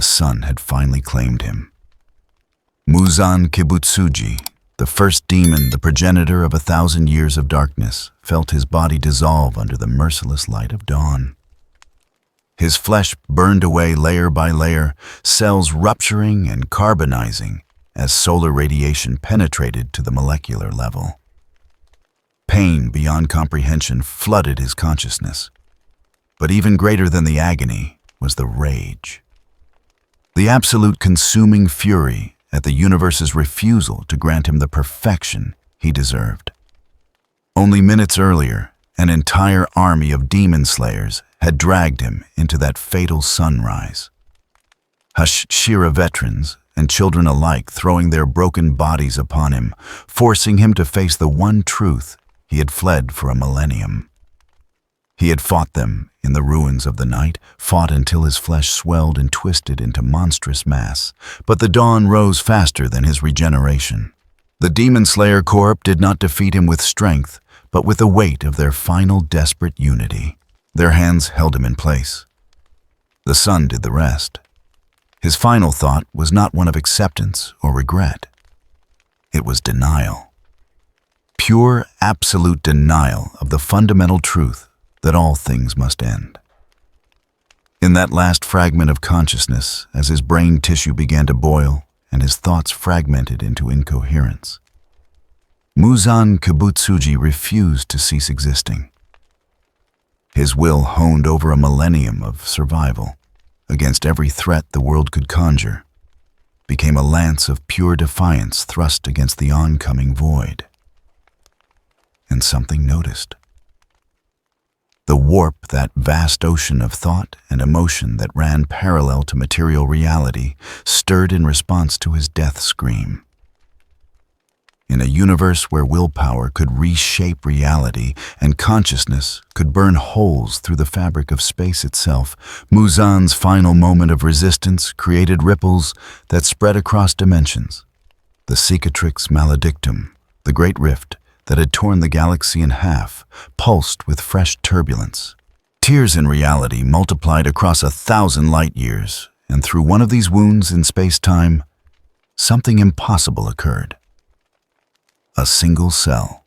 sun had finally claimed him. Muzan Kibutsuji, the first demon, the progenitor of 1,000 years of darkness, felt his body dissolve under the merciless light of dawn. His flesh burned away layer by layer, cells rupturing and carbonizing as solar radiation penetrated to the molecular level. Pain beyond comprehension flooded his consciousness. But even greater than the agony was the rage. The absolute consuming fury at the universe's refusal to grant him the perfection he deserved. Only minutes earlier, an entire army of demon slayers had dragged him into that fatal sunrise. Hashira veterans and children alike throwing their broken bodies upon him, forcing him to face the one truth he had fled for a millennium. He had fought them in the ruins of the night, fought until his flesh swelled and twisted into monstrous mass, but the dawn rose faster than his regeneration. The Demon Slayer Corps did not defeat him with strength, but with the weight of their final desperate unity. Their hands held him in place. The sun did the rest. His final thought was not one of acceptance or regret. It was denial. Pure, absolute denial of the fundamental truth that all things must end. In that last fragment of consciousness, as his brain tissue began to boil and his thoughts fragmented into incoherence, Muzan Kibutsuji refused to cease existing. His will honed over a millennium of survival, against every threat the world could conjure, became a lance of pure defiance thrust against the oncoming void. And something noticed. The warp, that vast ocean of thought and emotion that ran parallel to material reality, stirred in response to his death scream. In a universe where willpower could reshape reality and consciousness could burn holes through the fabric of space itself, Muzan's final moment of resistance created ripples that spread across dimensions. The cicatrix maledictum, the great rift that had torn the galaxy in half, pulsed with fresh turbulence. Tears in reality multiplied across 1,000 light years, and through one of these wounds in space-time, something impossible occurred. A single cell.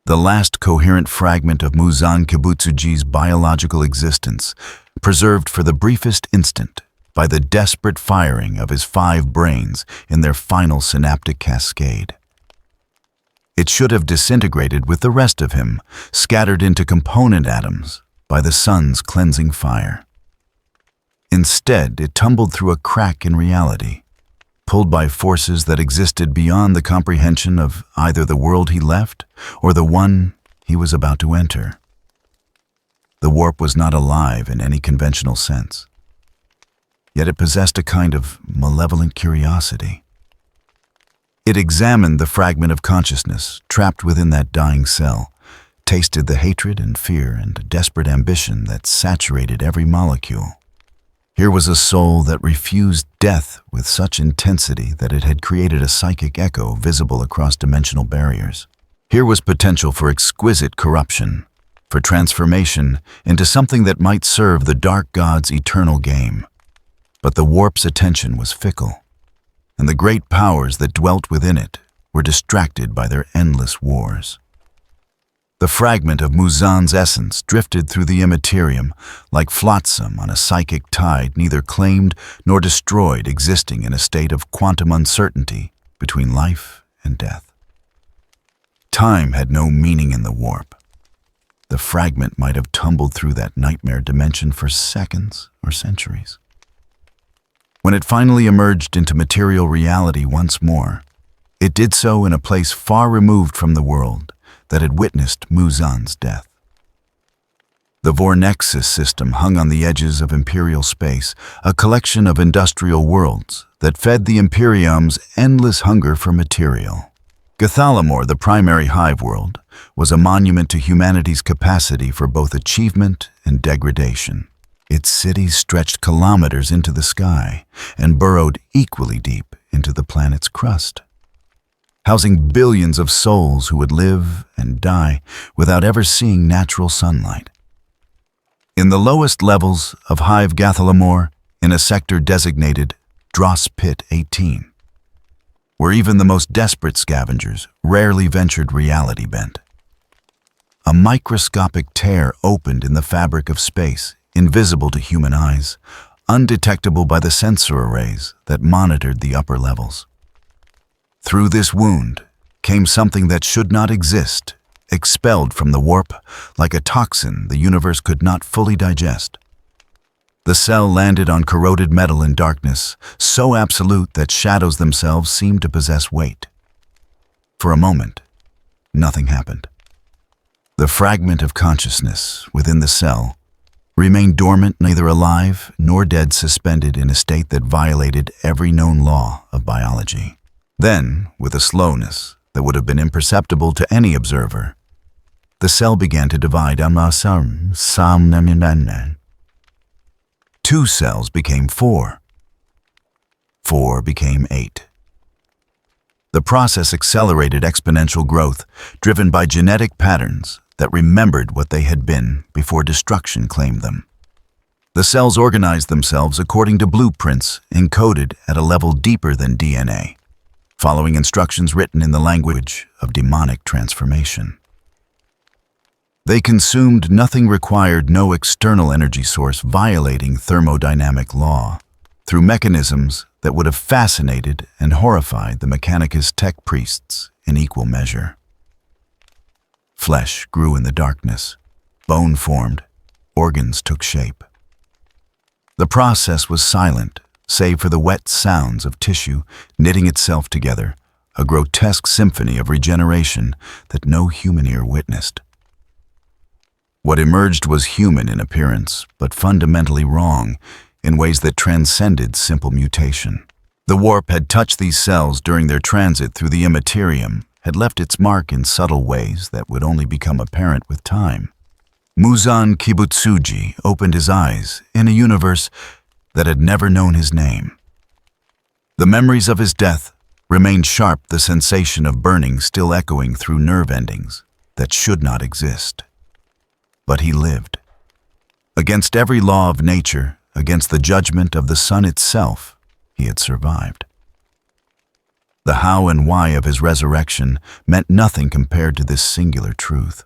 The last coherent fragment of Muzan Kibutsuji's biological existence, preserved for the briefest instant by the desperate firing of his 5 brains in their final synaptic cascade. It should have disintegrated with the rest of him, scattered into component atoms by the sun's cleansing fire. Instead, it tumbled through a crack in reality, pulled by forces that existed beyond the comprehension of either the world he left or the one he was about to enter. The warp was not alive in any conventional sense, yet it possessed a kind of malevolent curiosity. It examined the fragment of consciousness trapped within that dying cell, tasted the hatred and fear and desperate ambition that saturated every molecule. Here was a soul that refused death with such intensity that it had created a psychic echo visible across dimensional barriers. Here was potential for exquisite corruption, for transformation into something that might serve the dark god's eternal game. But the warp's attention was fickle, and the great powers that dwelt within it were distracted by their endless wars. The fragment of Muzan's essence drifted through the Imperium like flotsam on a psychic tide, neither claimed nor destroyed, existing in a state of quantum uncertainty between life and death. Time had no meaning in the warp. The fragment might have tumbled through that nightmare dimension for seconds or centuries. When it finally emerged into material reality once more, it did so in a place far removed from the world that had witnessed Muzan's death. The Vornexus system hung on the edges of imperial space, a collection of industrial worlds that fed the Imperium's endless hunger for material. Gothalamore, the primary hive world, was a monument to humanity's capacity for both achievement and degradation. Its cities stretched kilometers into the sky and burrowed equally deep into the planet's crust, housing billions of souls who would live and die without ever seeing natural sunlight. In the lowest levels of Hive Gothalamore, in a sector designated Dross Pit 18, where even the most desperate scavengers rarely ventured reality-bent. A microscopic tear opened in the fabric of space, invisible to human eyes, undetectable by the sensor arrays that monitored the upper levels. Through this wound came something that should not exist, expelled from the warp like a toxin the universe could not fully digest. The cell landed on corroded metal in darkness, so absolute that shadows themselves seemed to possess weight. For a moment, nothing happened. The fragment of consciousness within the cell remained dormant, neither alive nor dead, suspended in a state that violated every known law of biology. Then, with a slowness that would have been imperceptible to any observer, the cell began to divide. 2 cells became 4. 4 became 8. The process accelerated exponential growth, driven by genetic patterns that remembered what they had been before destruction claimed them. The cells organized themselves according to blueprints encoded at a level deeper than DNA, following instructions written in the language of demonic transformation. They consumed nothing, required no external energy source, violating thermodynamic law through mechanisms that would have fascinated and horrified the Mechanicus tech priests in equal measure. Flesh grew in the darkness, bone formed, organs took shape. The process was silent, save for the wet sounds of tissue knitting itself together, a grotesque symphony of regeneration that no human ear witnessed. What emerged was human in appearance, but fundamentally wrong in ways that transcended simple mutation. The warp had touched these cells during their transit through the Imperium, had left its mark in subtle ways that would only become apparent with time. Muzan Kibutsuji opened his eyes in a universe that had never known his name. The memories of his death remained sharp, the sensation of burning still echoing through nerve endings that should not exist. But he lived. Against every law of nature, against the judgment of the sun itself, he had survived. The how and why of his resurrection meant nothing compared to this singular truth.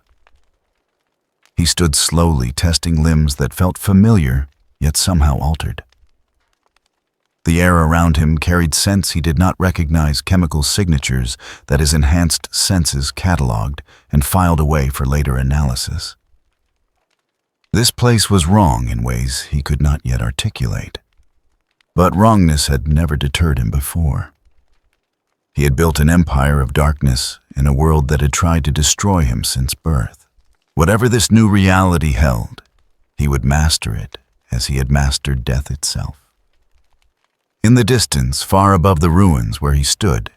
He stood slowly, testing limbs that felt familiar, yet somehow altered. The air around him carried scents he did not recognize, chemical signatures that his enhanced senses cataloged and filed away for later analysis. This place was wrong in ways he could not yet articulate, but wrongness had never deterred him before. He had built an empire of darkness in a world that had tried to destroy him since birth. Whatever this new reality held, he would master it as he had mastered death itself. In the distance, far above the ruins where he stood,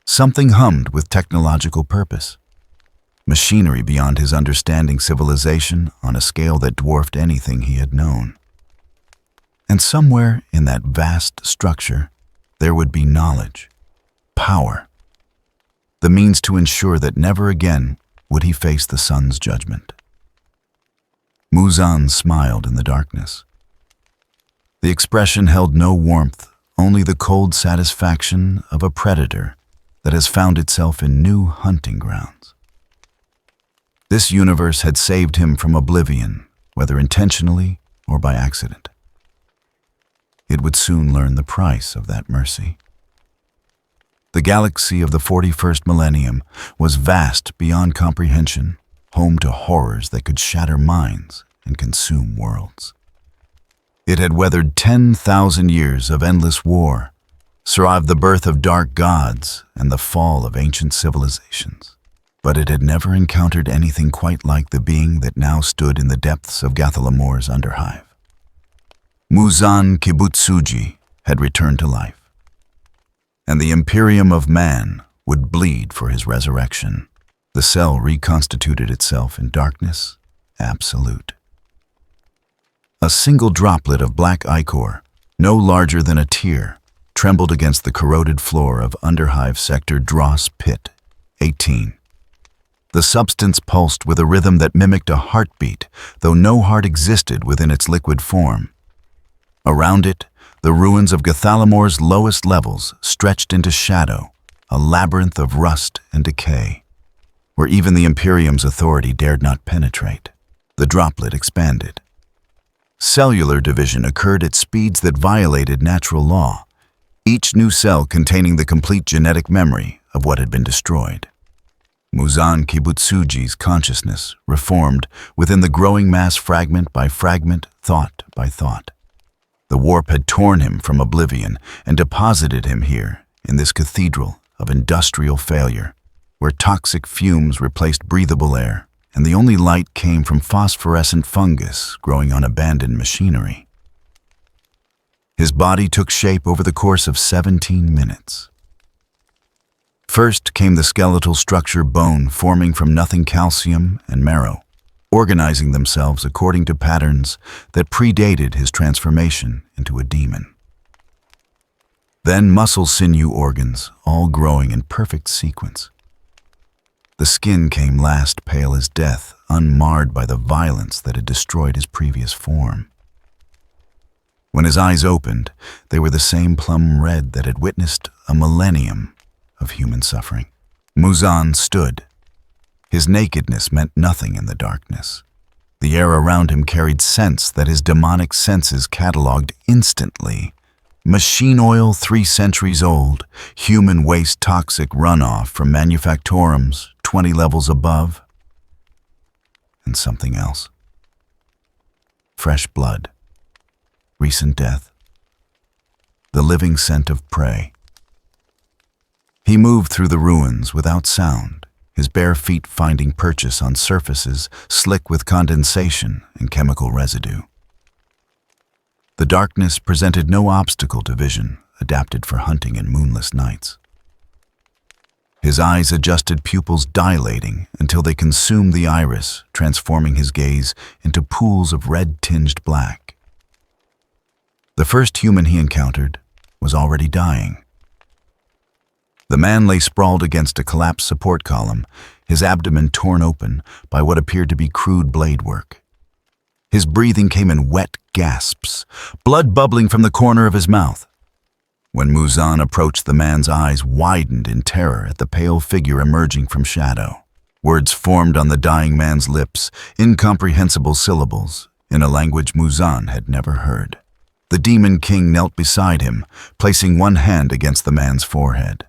something hummed with technological purpose. Machinery beyond his understanding, civilization on a scale that dwarfed anything he had known. And somewhere in that vast structure, there would be knowledge, power, the means to ensure that never again would he face the sun's judgment. Muzan smiled in the darkness. The expression held no warmth, only the cold satisfaction of a predator that has found itself in new hunting grounds. This universe had saved him from oblivion, whether intentionally or by accident. It would soon learn the price of that mercy. The galaxy of the 41st millennium was vast beyond comprehension, home to horrors that could shatter minds and consume worlds. It had weathered 10,000 years of endless war, survived the birth of dark gods and the fall of ancient civilizations. But it had never encountered anything quite like the being that now stood in the depths of Gathalamor's underhive. Muzan Kibutsuji had returned to life, and the Imperium of man would bleed for his resurrection. The cell reconstituted itself in darkness absolute. A single droplet of black ichor, no larger than a tear, trembled against the corroded floor of Underhive Sector Dross Pit 18. The substance pulsed with a rhythm that mimicked a heartbeat, though no heart existed within its liquid form. Around it, the ruins of Gothalamor's lowest levels stretched into shadow, a labyrinth of rust and decay, where even the Imperium's authority dared not penetrate. The droplet expanded. Cellular division occurred at speeds that violated natural law, each new cell containing the complete genetic memory of what had been destroyed. Muzan Kibutsuji's consciousness reformed within the growing mass fragment by fragment, thought by thought. The warp had torn him from oblivion and deposited him here in this cathedral of industrial failure, where toxic fumes replaced breathable air, and the only light came from phosphorescent fungus growing on abandoned machinery. His body took shape over the course of 17 minutes. First came the skeletal structure bone forming from nothing calcium and marrow, organizing themselves according to patterns that predated his transformation into a demon. Then muscle sinew organs, all growing in perfect sequence. The skin came last, pale as death, unmarred by the violence that had destroyed his previous form. When his eyes opened, they were the same plum red that had witnessed a millennium of human suffering. Muzan stood. His nakedness meant nothing in the darkness. The air around him carried scents that his demonic senses cataloged instantly. Machine oil 3 centuries old, human waste toxic runoff from manufactorums 20 levels above, and something else. Fresh blood, recent death, the living scent of prey. He moved through the ruins without sound, his bare feet finding purchase on surfaces slick with condensation and chemical residue. The darkness presented no obstacle to vision, adapted for hunting in moonless nights. His eyes adjusted, pupils dilating until they consumed the iris, transforming his gaze into pools of red-tinged black. The first human he encountered was already dying. The man lay sprawled against a collapsed support column, his abdomen torn open by what appeared to be crude blade work. His breathing came in wet gasps, blood bubbling from the corner of his mouth. When Muzan approached, the man's eyes widened in terror at the pale figure emerging from shadow. Words formed on the dying man's lips, incomprehensible syllables, in a language Muzan had never heard. The Demon King knelt beside him, placing one hand against the man's forehead.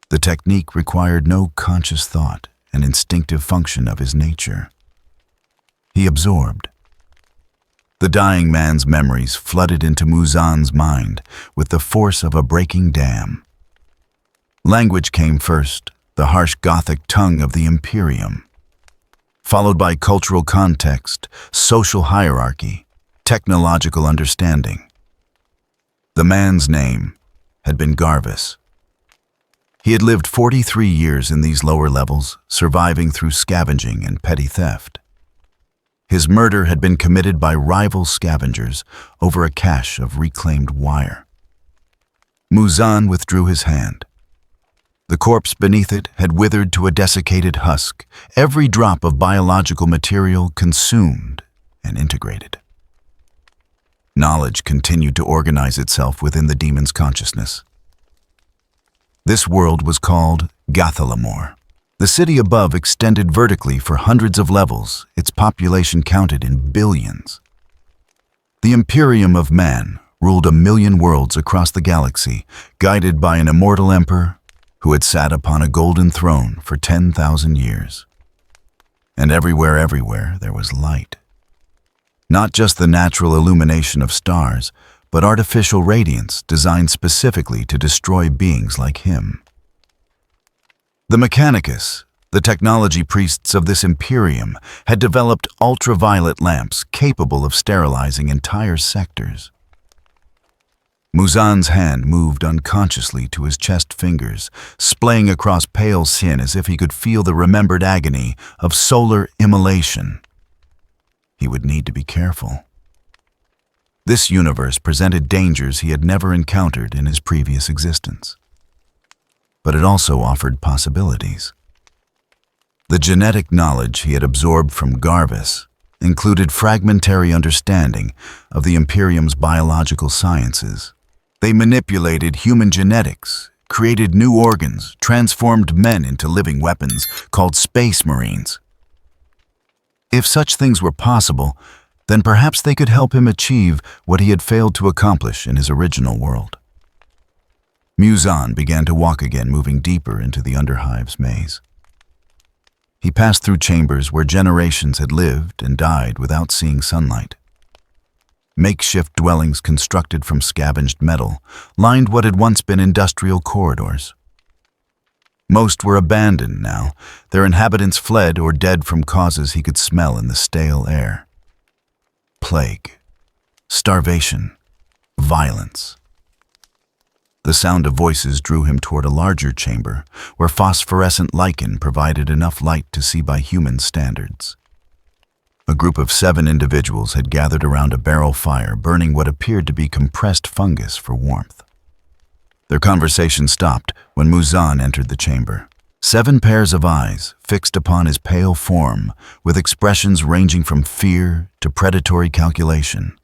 The technique required no conscious thought, an instinctive function of his nature. He absorbed. The dying man's memories flooded into Muzan's mind with the force of a breaking dam. Language came first, the harsh Gothic tongue of the Imperium, followed by cultural context, social hierarchy, technological understanding. The man's name had been Garvis. He had lived 43 years in these lower levels, surviving through scavenging and petty theft. His murder had been committed by rival scavengers over a cache of reclaimed wire. Muzan withdrew his hand. The corpse beneath it had withered to a desiccated husk, every drop of biological material consumed and integrated. Knowledge continued to organize itself within the demon's consciousness. This world was called Gothalamor. The city above extended vertically for hundreds of levels, its population counted in billions. The Imperium of man ruled 1 million worlds across the galaxy, guided by an immortal emperor who had sat upon a golden throne for 10,000 years. And everywhere, there was light. Not just the natural illumination of stars, but artificial radiance designed specifically to destroy beings like him. The Mechanicus, the technology priests of this Imperium, had developed ultraviolet lamps capable of sterilizing entire sectors. Muzan's hand moved unconsciously to his chest fingers, splaying across pale skin as if he could feel the remembered agony of solar immolation. He would need to be careful. This universe presented dangers he had never encountered in his previous existence. But it also offered possibilities. The genetic knowledge he had absorbed from Garvis included fragmentary understanding of the Imperium's biological sciences. They manipulated human genetics, created new organs, transformed men into living weapons called space marines. If such things were possible, then perhaps they could help him achieve what he had failed to accomplish in his original world. Muzan began to walk again, moving deeper into the Underhive's maze. He passed through chambers where generations had lived and died without seeing sunlight. Makeshift dwellings constructed from scavenged metal lined what had once been industrial corridors. Most were abandoned now, their inhabitants fled or dead from causes he could smell in the stale air. Plague, starvation, violence. The sound of voices drew him toward a larger chamber where phosphorescent lichen provided enough light to see by human standards. A group of 7 individuals had gathered around a barrel fire, burning what appeared to be compressed fungus for warmth. Their conversation stopped when Muzan entered the chamber. 7 pairs of eyes fixed upon his pale form, with expressions ranging from fear to predatory calculation.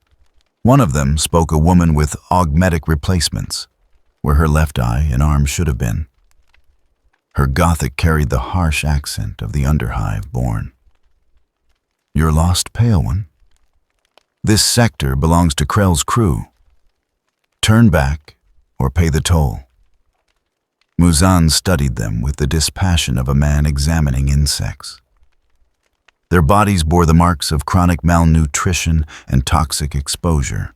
One of them spoke a woman with augmetic replacements, where her left eye and arm should have been. Her gothic carried the harsh accent of the Underhive born. "Your lost pale one? This sector belongs to Krell's crew. Turn back or pay the toll." Muzan studied them with the dispassion of a man examining insects. Their bodies bore the marks of chronic malnutrition and toxic exposure.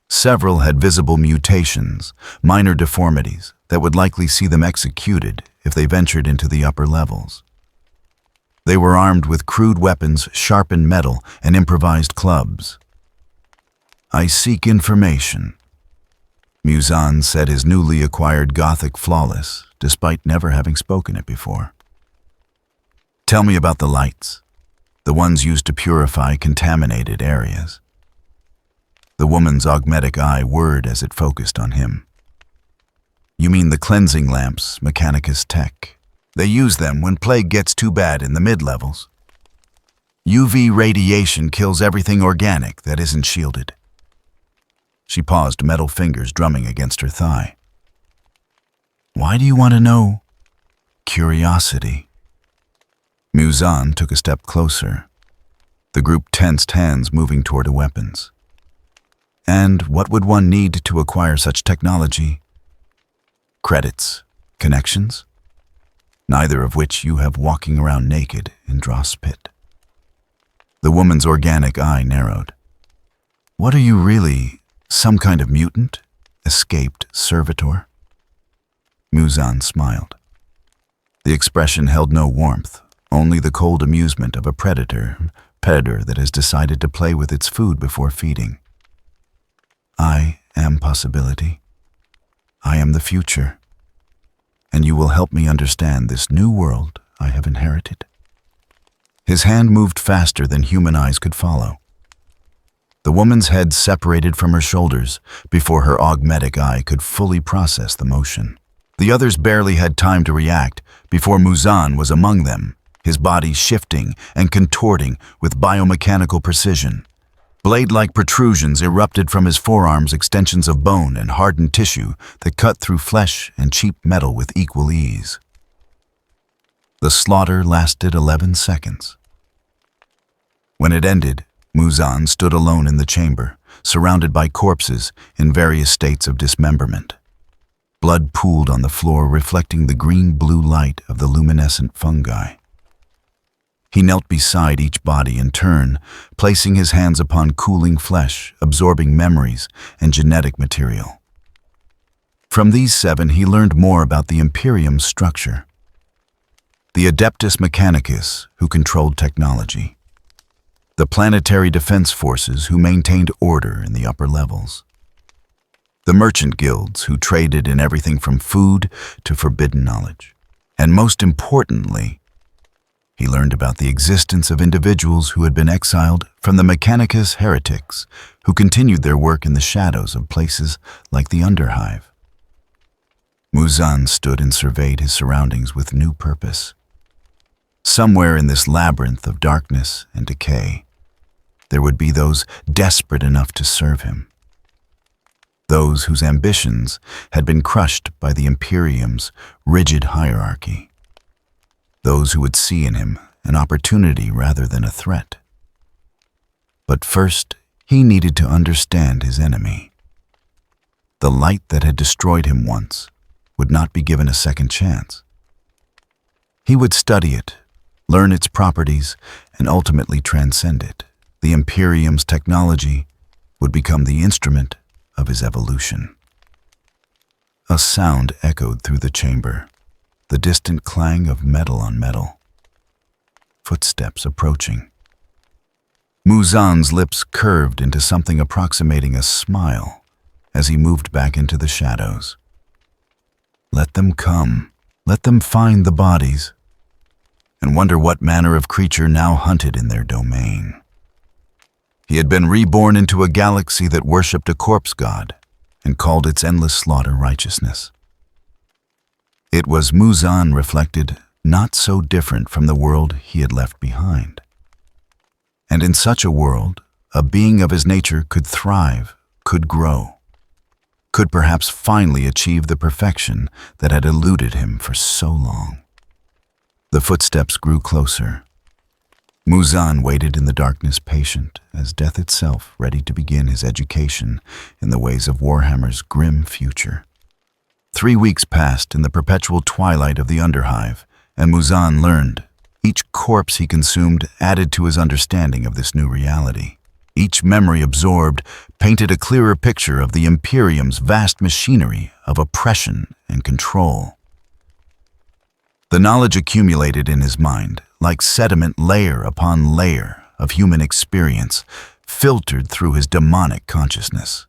Several had visible mutations, minor deformities that would likely see them executed if they ventured into the upper levels. They were armed with crude weapons, sharpened metal, and improvised clubs. "I seek information." Muzan said, his newly acquired Gothic flawless, despite never having spoken it before. "Tell me about the lights, the ones used to purify contaminated areas." The woman's augmetic eye whirred as it focused on him. "You mean the cleansing lamps, Mechanicus Tech? They use them when plague gets too bad in the mid-levels. UV radiation kills everything organic that isn't shielded." She paused, metal fingers drumming against her thigh. "Why do you want to know?" "Curiosity." Muzan took a step closer. The group tensed, hands moving toward the weapons. "And what would one need to acquire such technology?" "Credits, connections, neither of which you have walking around naked in Dross Pit." The woman's organic eye narrowed. "What are you really, some kind of mutant? Escaped servitor?" Muzan smiled. The expression held no warmth, only the cold amusement of a predator that has decided to play with its food before feeding. "I am possibility. I am the future. And you will help me understand this new world I have inherited." His hand moved faster than human eyes could follow. The woman's head separated from her shoulders before her augmetic eye could fully process the motion. The others barely had time to react before Muzan was among them, his body shifting and contorting with biomechanical precision. Blade-like protrusions erupted from his forearms, extensions of bone and hardened tissue that cut through flesh and cheap metal with equal ease. The slaughter lasted 11 seconds. When it ended, Muzan stood alone in the chamber, surrounded by corpses in various states of dismemberment. Blood pooled on the floor, reflecting the green-blue light of the luminescent fungi. He knelt beside each body in turn, placing his hands upon cooling flesh, absorbing memories and genetic material. From these 7, he learned more about the Imperium's structure. The Adeptus Mechanicus, who controlled technology. The planetary defense forces, who maintained order in the upper levels. The merchant guilds, who traded in everything from food to forbidden knowledge. And most importantly, he learned about the existence of individuals who had been exiled from the Mechanicus heretics, who continued their work in the shadows of places like the Underhive. Muzan stood and surveyed his surroundings with new purpose. Somewhere in this labyrinth of darkness and decay, there would be those desperate enough to serve him. Those whose ambitions had been crushed by the Imperium's rigid hierarchy. Those who would see in him an opportunity rather than a threat. But first, he needed to understand his enemy. The light that had destroyed him once would not be given a second chance. He would study it, learn its properties, and ultimately transcend it. The Imperium's technology would become the instrument of his evolution. A sound echoed through the chamber, the distant clang of metal on metal. Footsteps approaching. Muzan's lips curved into something approximating a smile as he moved back into the shadows. Let them come. Let them find the bodies, and wonder what manner of creature now hunted in their domain. He had been reborn into a galaxy that worshipped a corpse god and called its endless slaughter righteousness. It was, Muzan reflected, not so different from the world he had left behind. And in such a world, a being of his nature could thrive, could grow, could perhaps finally achieve the perfection that had eluded him for so long. The footsteps grew closer. Muzan waited in the darkness, patient as death itself, ready to begin his education in the ways of Warhammer's grim future. 3 weeks passed in the perpetual twilight of the Underhive, and Muzan learned. Each corpse he consumed added to his understanding of this new reality. Each memory absorbed painted a clearer picture of the Imperium's vast machinery of oppression and control. The knowledge accumulated in his mind, like sediment layer upon layer of human experience, filtered through his demonic consciousness.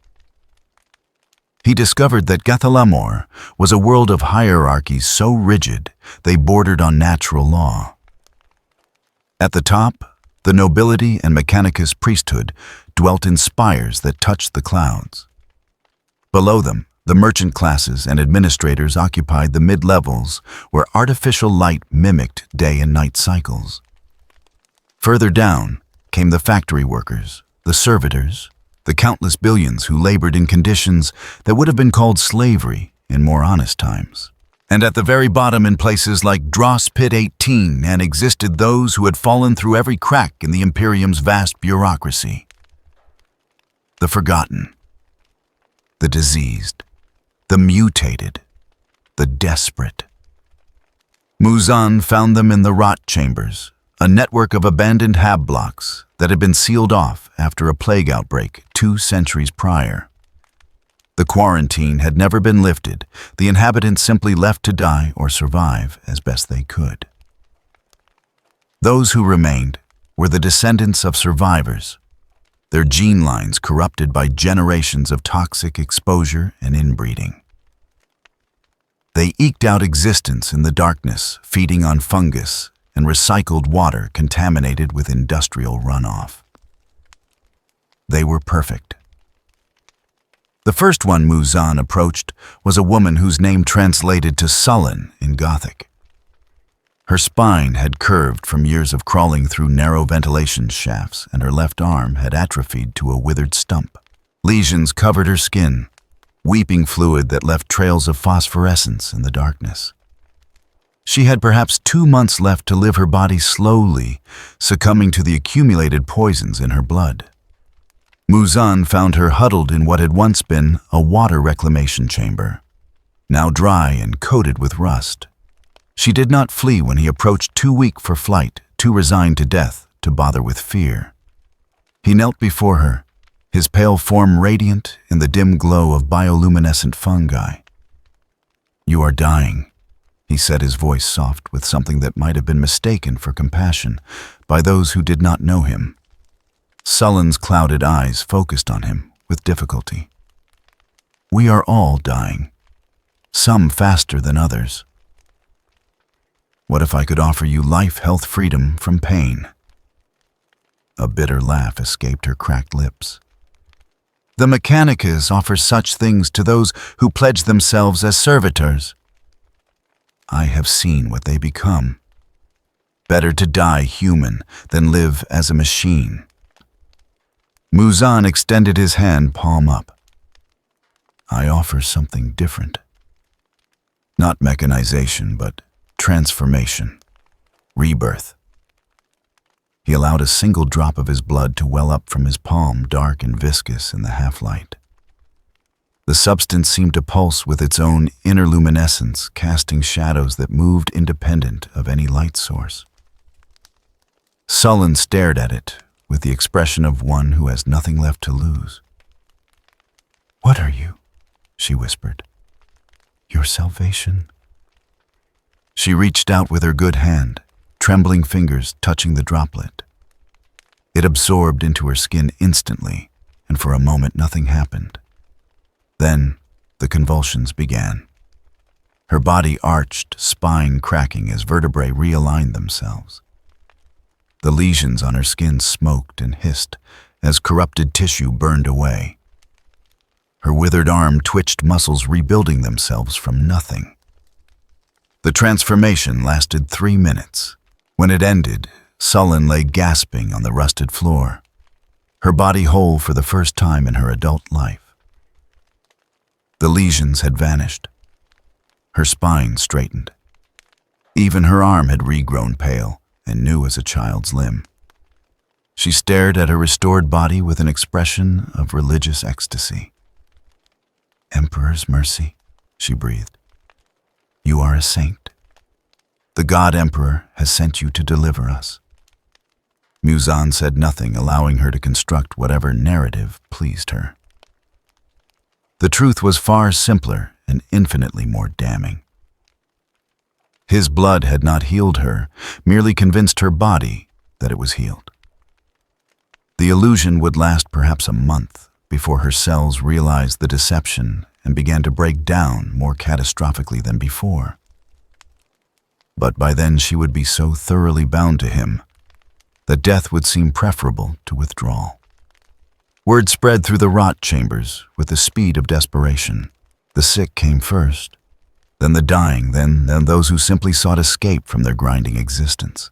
He discovered that Gethalamor was a world of hierarchies so rigid they bordered on natural law. At the top, the nobility and mechanicus priesthood dwelt in spires that touched the clouds. Below them, the merchant classes and administrators occupied the mid-levels where artificial light mimicked day and night cycles. Further down came the factory workers, the servitors, the countless billions who labored in conditions that would have been called slavery in more honest times. And at the very bottom, in places like Dross Pit 18, and existed those who had fallen through every crack in the Imperium's vast bureaucracy. The forgotten, the diseased, the mutated, the desperate. Muzan found them in the rot chambers, a network of abandoned hab blocks that had been sealed off after a plague outbreak 2 centuries prior. The quarantine had never been lifted, the inhabitants simply left to die or survive as best they could. Those who remained were the descendants of survivors, their gene lines corrupted by generations of toxic exposure and inbreeding. They eked out existence in the darkness, feeding on fungus and recycled water contaminated with industrial runoff. They were perfect. The first one Muzan approached was a woman whose name translated to sullen in Gothic. Her spine had curved from years of crawling through narrow ventilation shafts, and her left arm had atrophied to a withered stump. Lesions covered her skin, weeping fluid that left trails of phosphorescence in the darkness. She had perhaps 2 months left to live, her body slowly succumbing to the accumulated poisons in her blood. Muzan found her huddled in what had once been a water reclamation chamber, now dry and coated with rust. She did not flee when he approached, too weak for flight, too resigned to death to bother with fear. He knelt before her, his pale form radiant in the dim glow of bioluminescent fungi. "You are dying," he said, his voice soft with something that might have been mistaken for compassion by those who did not know him. Sullen's clouded eyes focused on him with difficulty. "We are all dying, some faster than others. What if I could offer you life, health, freedom from pain?" A bitter laugh escaped her cracked lips. "The Mechanicus offers such things to those who pledge themselves as servitors. I have seen what they become. Better to die human than live as a machine." Muzan extended his hand palm up. I offer something different. Not mechanization, but transformation, rebirth. He allowed a single drop of his blood to well up from his palm, dark and viscous in the half-light. The substance seemed to pulse with its own inner luminescence, casting shadows that moved independent of any light source. Sullen stared at it with the expression of one who has nothing left to lose. "What are you?" she whispered. "Your salvation." She reached out with her good hand, trembling fingers touching the droplet. It absorbed into her skin instantly, and for a moment nothing happened. Then the convulsions began. Her body arched, spine cracking as vertebrae realigned themselves. The lesions on her skin smoked and hissed as corrupted tissue burned away. Her withered arm twitched, muscles rebuilding themselves from nothing. The transformation lasted 3 minutes. When it ended, Sullen lay gasping on the rusted floor, her body whole for the first time in her adult life. The lesions had vanished. Her spine straightened. Even her arm had regrown pale and new as a child's limb. She stared at her restored body with an expression of religious ecstasy. "Emperor's mercy," she breathed. "You are a saint. The God Emperor has sent you to deliver us." Muzan said nothing, allowing her to construct whatever narrative pleased her. The truth was far simpler and infinitely more damning. His blood had not healed her, merely convinced her body that it was healed. The illusion would last perhaps a month before her cells realized the deception and began to break down more catastrophically than before. But by then she would be so thoroughly bound to him that death would seem preferable to withdrawal. Word spread through the rot chambers with the speed of desperation. The sick came first, then the dying, then those who simply sought escape from their grinding existence.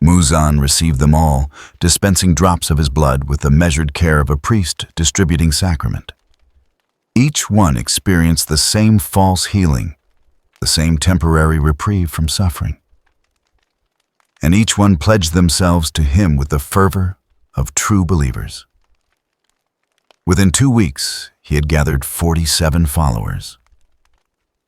Muzan received them all, dispensing drops of his blood with the measured care of a priest distributing sacrament. Each one experienced the same false healing, the same temporary reprieve from suffering. And each one pledged themselves to him with the fervor of true believers. Within 2 weeks, he had gathered 47 followers.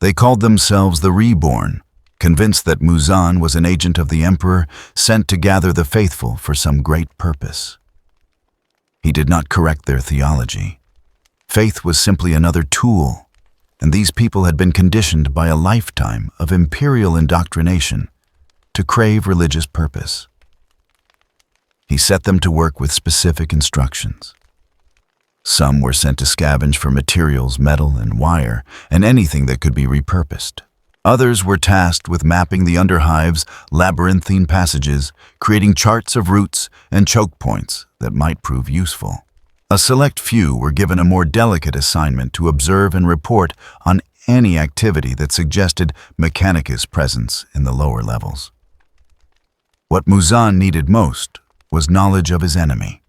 They called themselves the Reborn, convinced that Muzan was an agent of the Emperor sent to gather the faithful for some great purpose. He did not correct their theology. Faith was simply another tool, and these people had been conditioned by a lifetime of imperial indoctrination to crave religious purpose. He set them to work with specific instructions. Some were sent to scavenge for materials, metal and wire, and anything that could be repurposed. Others were tasked with mapping the underhive's labyrinthine passages, creating charts of routes and choke points that might prove useful. A select few were given a more delicate assignment to observe and report on any activity that suggested Mechanicus' presence in the lower levels. What Muzan needed most was knowledge of his enemy.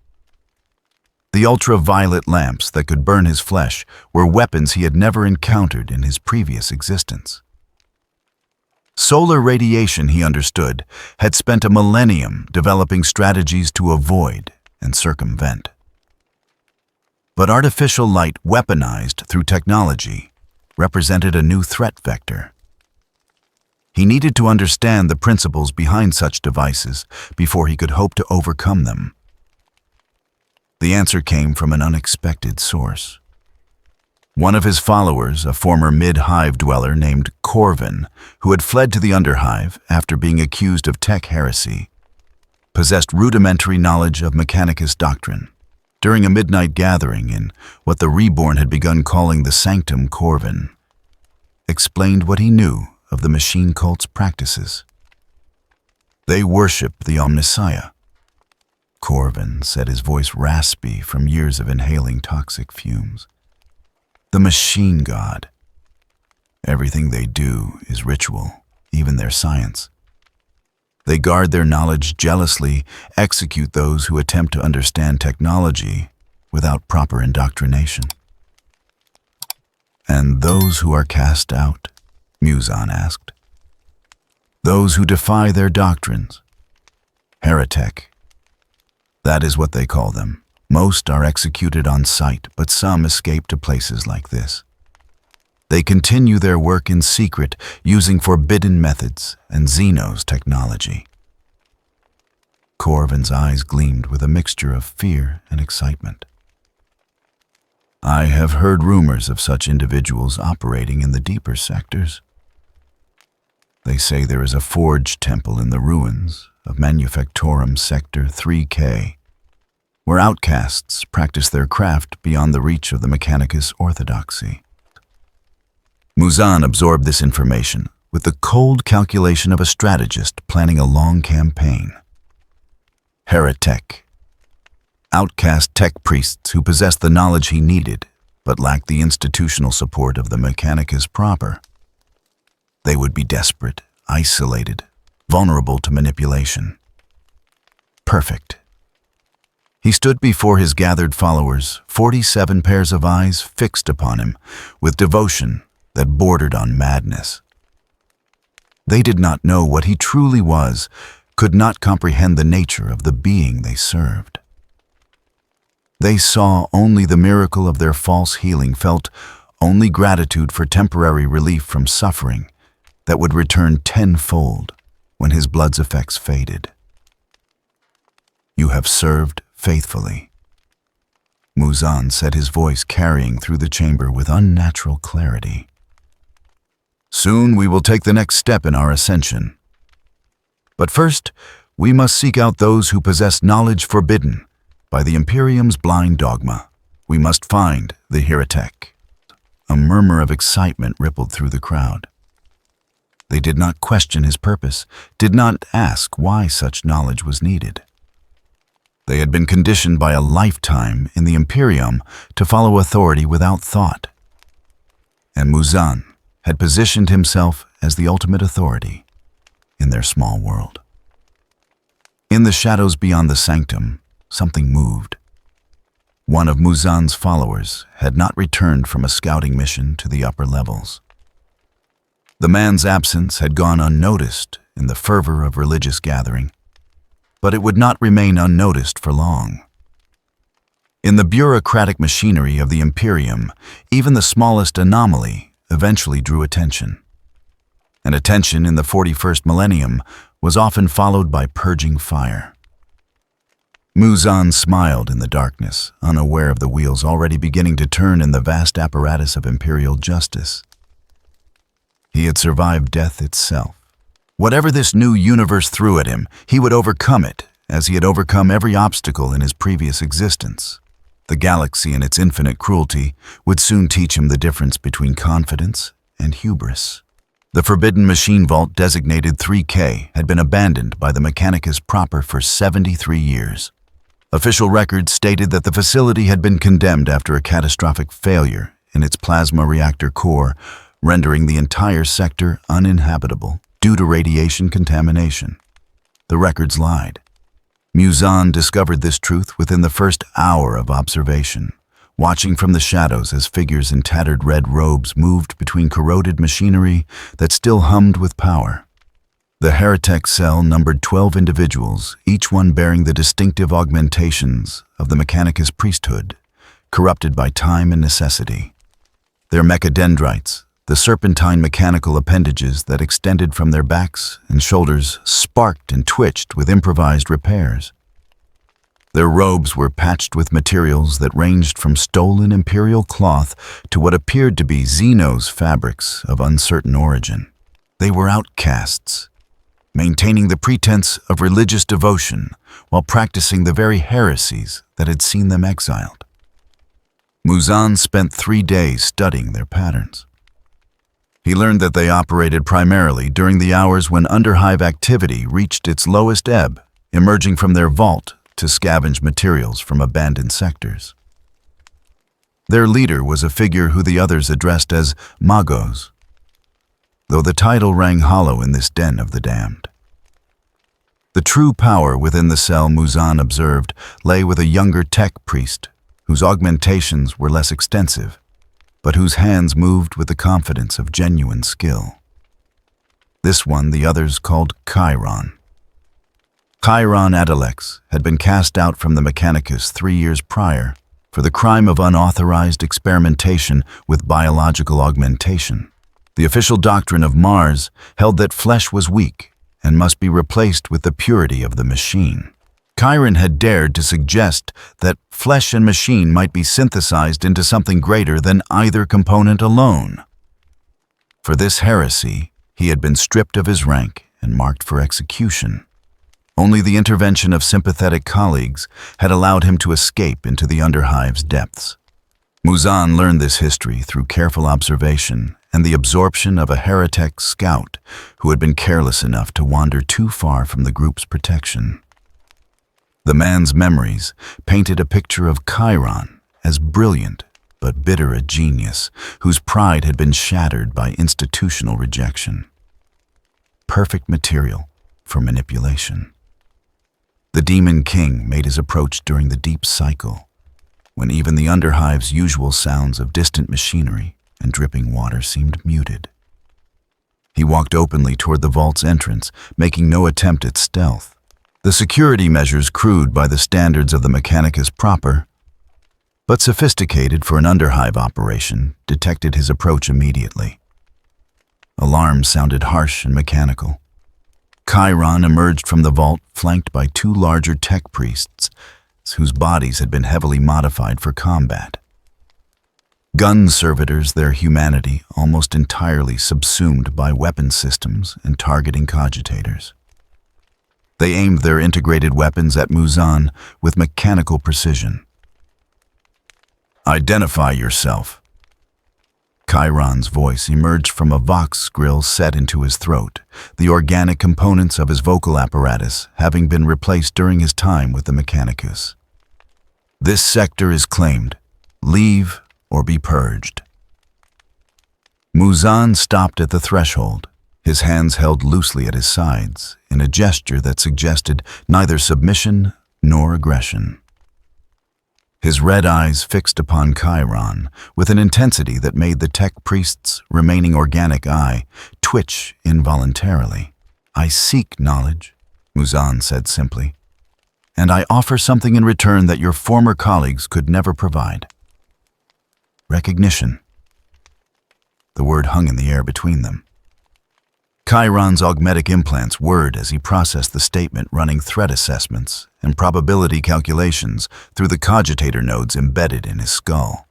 The ultraviolet lamps that could burn his flesh were weapons he had never encountered in his previous existence. Solar radiation, he understood, had spent a millennium developing strategies to avoid and circumvent. But artificial light weaponized through technology represented a new threat vector. He needed to understand the principles behind such devices before he could hope to overcome them. The answer came from an unexpected source. One of his followers, a former mid-hive dweller named Corvin, who had fled to the underhive after being accused of tech heresy, possessed rudimentary knowledge of Mechanicus doctrine. During a midnight gathering in what the Reborn had begun calling the Sanctum, Corvin explained what he knew of the machine cult's practices. They worship the Omnissiah. Corvin said, his voice raspy from years of inhaling toxic fumes. The machine god. Everything they do is ritual, even their science. They guard their knowledge jealously, execute those who attempt to understand technology without proper indoctrination. "And those who are cast out?" Muzan asked. "Those who defy their doctrines. Heretic. That is what they call them. Most are executed on sight, but some escape to places like this. They continue their work in secret, using forbidden methods and Xeno's technology." Corvin's eyes gleamed with a mixture of fear and excitement. "I have heard rumors of such individuals operating in the deeper sectors. They say there is a forge temple in the ruins of Manufactorum Sector 3K, where outcasts practice their craft beyond the reach of the Mechanicus orthodoxy." Muzan absorbed this information with the cold calculation of a strategist planning a long campaign. Heretic. Outcast tech priests who possessed the knowledge he needed, but lacked the institutional support of the Mechanicus proper. They would be desperate, isolated, vulnerable to manipulation. Perfect. He stood before his gathered followers, 47 pairs of eyes fixed upon him, with devotion that bordered on madness. They did not know what he truly was, could not comprehend the nature of the being they served. They saw only the miracle of their false healing, felt only gratitude for temporary relief from suffering that would return tenfold when his blood's effects faded. "You have served faithfully." Muzan said, his voice carrying through the chamber with unnatural clarity. "Soon we will take the next step in our ascension. But first, we must seek out those who possess knowledge forbidden by the Imperium's blind dogma. We must find the heretic." A murmur of excitement rippled through the crowd. They did not question his purpose, did not ask why such knowledge was needed. They had been conditioned by a lifetime in the Imperium to follow authority without thought. And Muzan had positioned himself as the ultimate authority in their small world. In the shadows beyond the sanctum, something moved. One of Muzan's followers had not returned from a scouting mission to the upper levels. The man's absence had gone unnoticed in the fervor of religious gathering, but it would not remain unnoticed for long. In the bureaucratic machinery of the Imperium, even the smallest anomaly eventually drew attention. And attention in the 41st millennium was often followed by purging fire. Muzan smiled in the darkness, unaware of the wheels already beginning to turn in the vast apparatus of imperial justice. He had survived death itself. Whatever this new universe threw at him, he would overcome it, as he had overcome every obstacle in his previous existence. The galaxy and its infinite cruelty would soon teach him the difference between confidence and hubris. The forbidden machine vault designated 3K had been abandoned by the Mechanicus proper for 73 years. Official records stated that the facility had been condemned after a catastrophic failure in its plasma reactor core, rendering the entire sector uninhabitable due to radiation contamination. The records lied. Muzan discovered this truth within the first hour of observation, watching from the shadows as figures in tattered red robes moved between corroded machinery that still hummed with power. The heretic cell numbered 12 individuals, each one bearing the distinctive augmentations of the Mechanicus priesthood, corrupted by time and necessity. Their mechadendrites, the serpentine mechanical appendages that extended from their backs and shoulders, sparked and twitched with improvised repairs. Their robes were patched with materials that ranged from stolen imperial cloth to what appeared to be Xeno's fabrics of uncertain origin. They were outcasts, maintaining the pretense of religious devotion while practicing the very heresies that had seen them exiled. Muzan spent 3 days studying their patterns. He learned that they operated primarily during the hours when underhive activity reached its lowest ebb, emerging from their vault to scavenge materials from abandoned sectors. Their leader was a figure who the others addressed as Magos, though the title rang hollow in this den of the damned. The true power within the cell, Muzan observed, lay with a younger tech priest, whose augmentations were less extensive, but whose hands moved with the confidence of genuine skill. This one the others called Chiron. Chiron Adalex had been cast out from the Mechanicus 3 years prior for the crime of unauthorized experimentation with biological augmentation. The official doctrine of Mars held that flesh was weak and must be replaced with the purity of the machine. Chiron had dared to suggest that flesh and machine might be synthesized into something greater than either component alone. For this heresy, he had been stripped of his rank and marked for execution. Only the intervention of sympathetic colleagues had allowed him to escape into the Underhive's depths. Muzan learned this history through careful observation and the absorption of a heretic scout who had been careless enough to wander too far from the group's protection. The man's memories painted a picture of Chiron as brilliant but bitter a genius whose pride had been shattered by institutional rejection. Perfect material for manipulation. The Demon King made his approach during the deep cycle, when even the Underhive's usual sounds of distant machinery and dripping water seemed muted. He walked openly toward the vault's entrance, making no attempt at stealth. The security measures crude by the standards of the Mechanicus proper, but sophisticated for an Underhive operation, detected his approach immediately. Alarms sounded harsh and mechanical. Chiron emerged from the vault flanked by 2 larger tech priests whose bodies had been heavily modified for combat. Gun servitors, their humanity almost entirely subsumed by weapon systems and targeting cogitators. They aimed their integrated weapons at Muzan with mechanical precision. "Identify yourself." Chiron's voice emerged from a vox grill set into his throat, the organic components of his vocal apparatus having been replaced during his time with the Mechanicus. "This sector is claimed. Leave or be purged." Muzan stopped at the threshold, his hands held loosely at his sides, in a gesture that suggested neither submission nor aggression. His red eyes fixed upon Chiron with an intensity that made the tech priest's remaining organic eye twitch involuntarily. "I seek knowledge," Muzan said simply, "and I offer something in return that your former colleagues could never provide. Recognition." The word hung in the air between them. Chiron's augmetic implants whirred as he processed the statement, running threat assessments and probability calculations through the cogitator nodes embedded in his skull.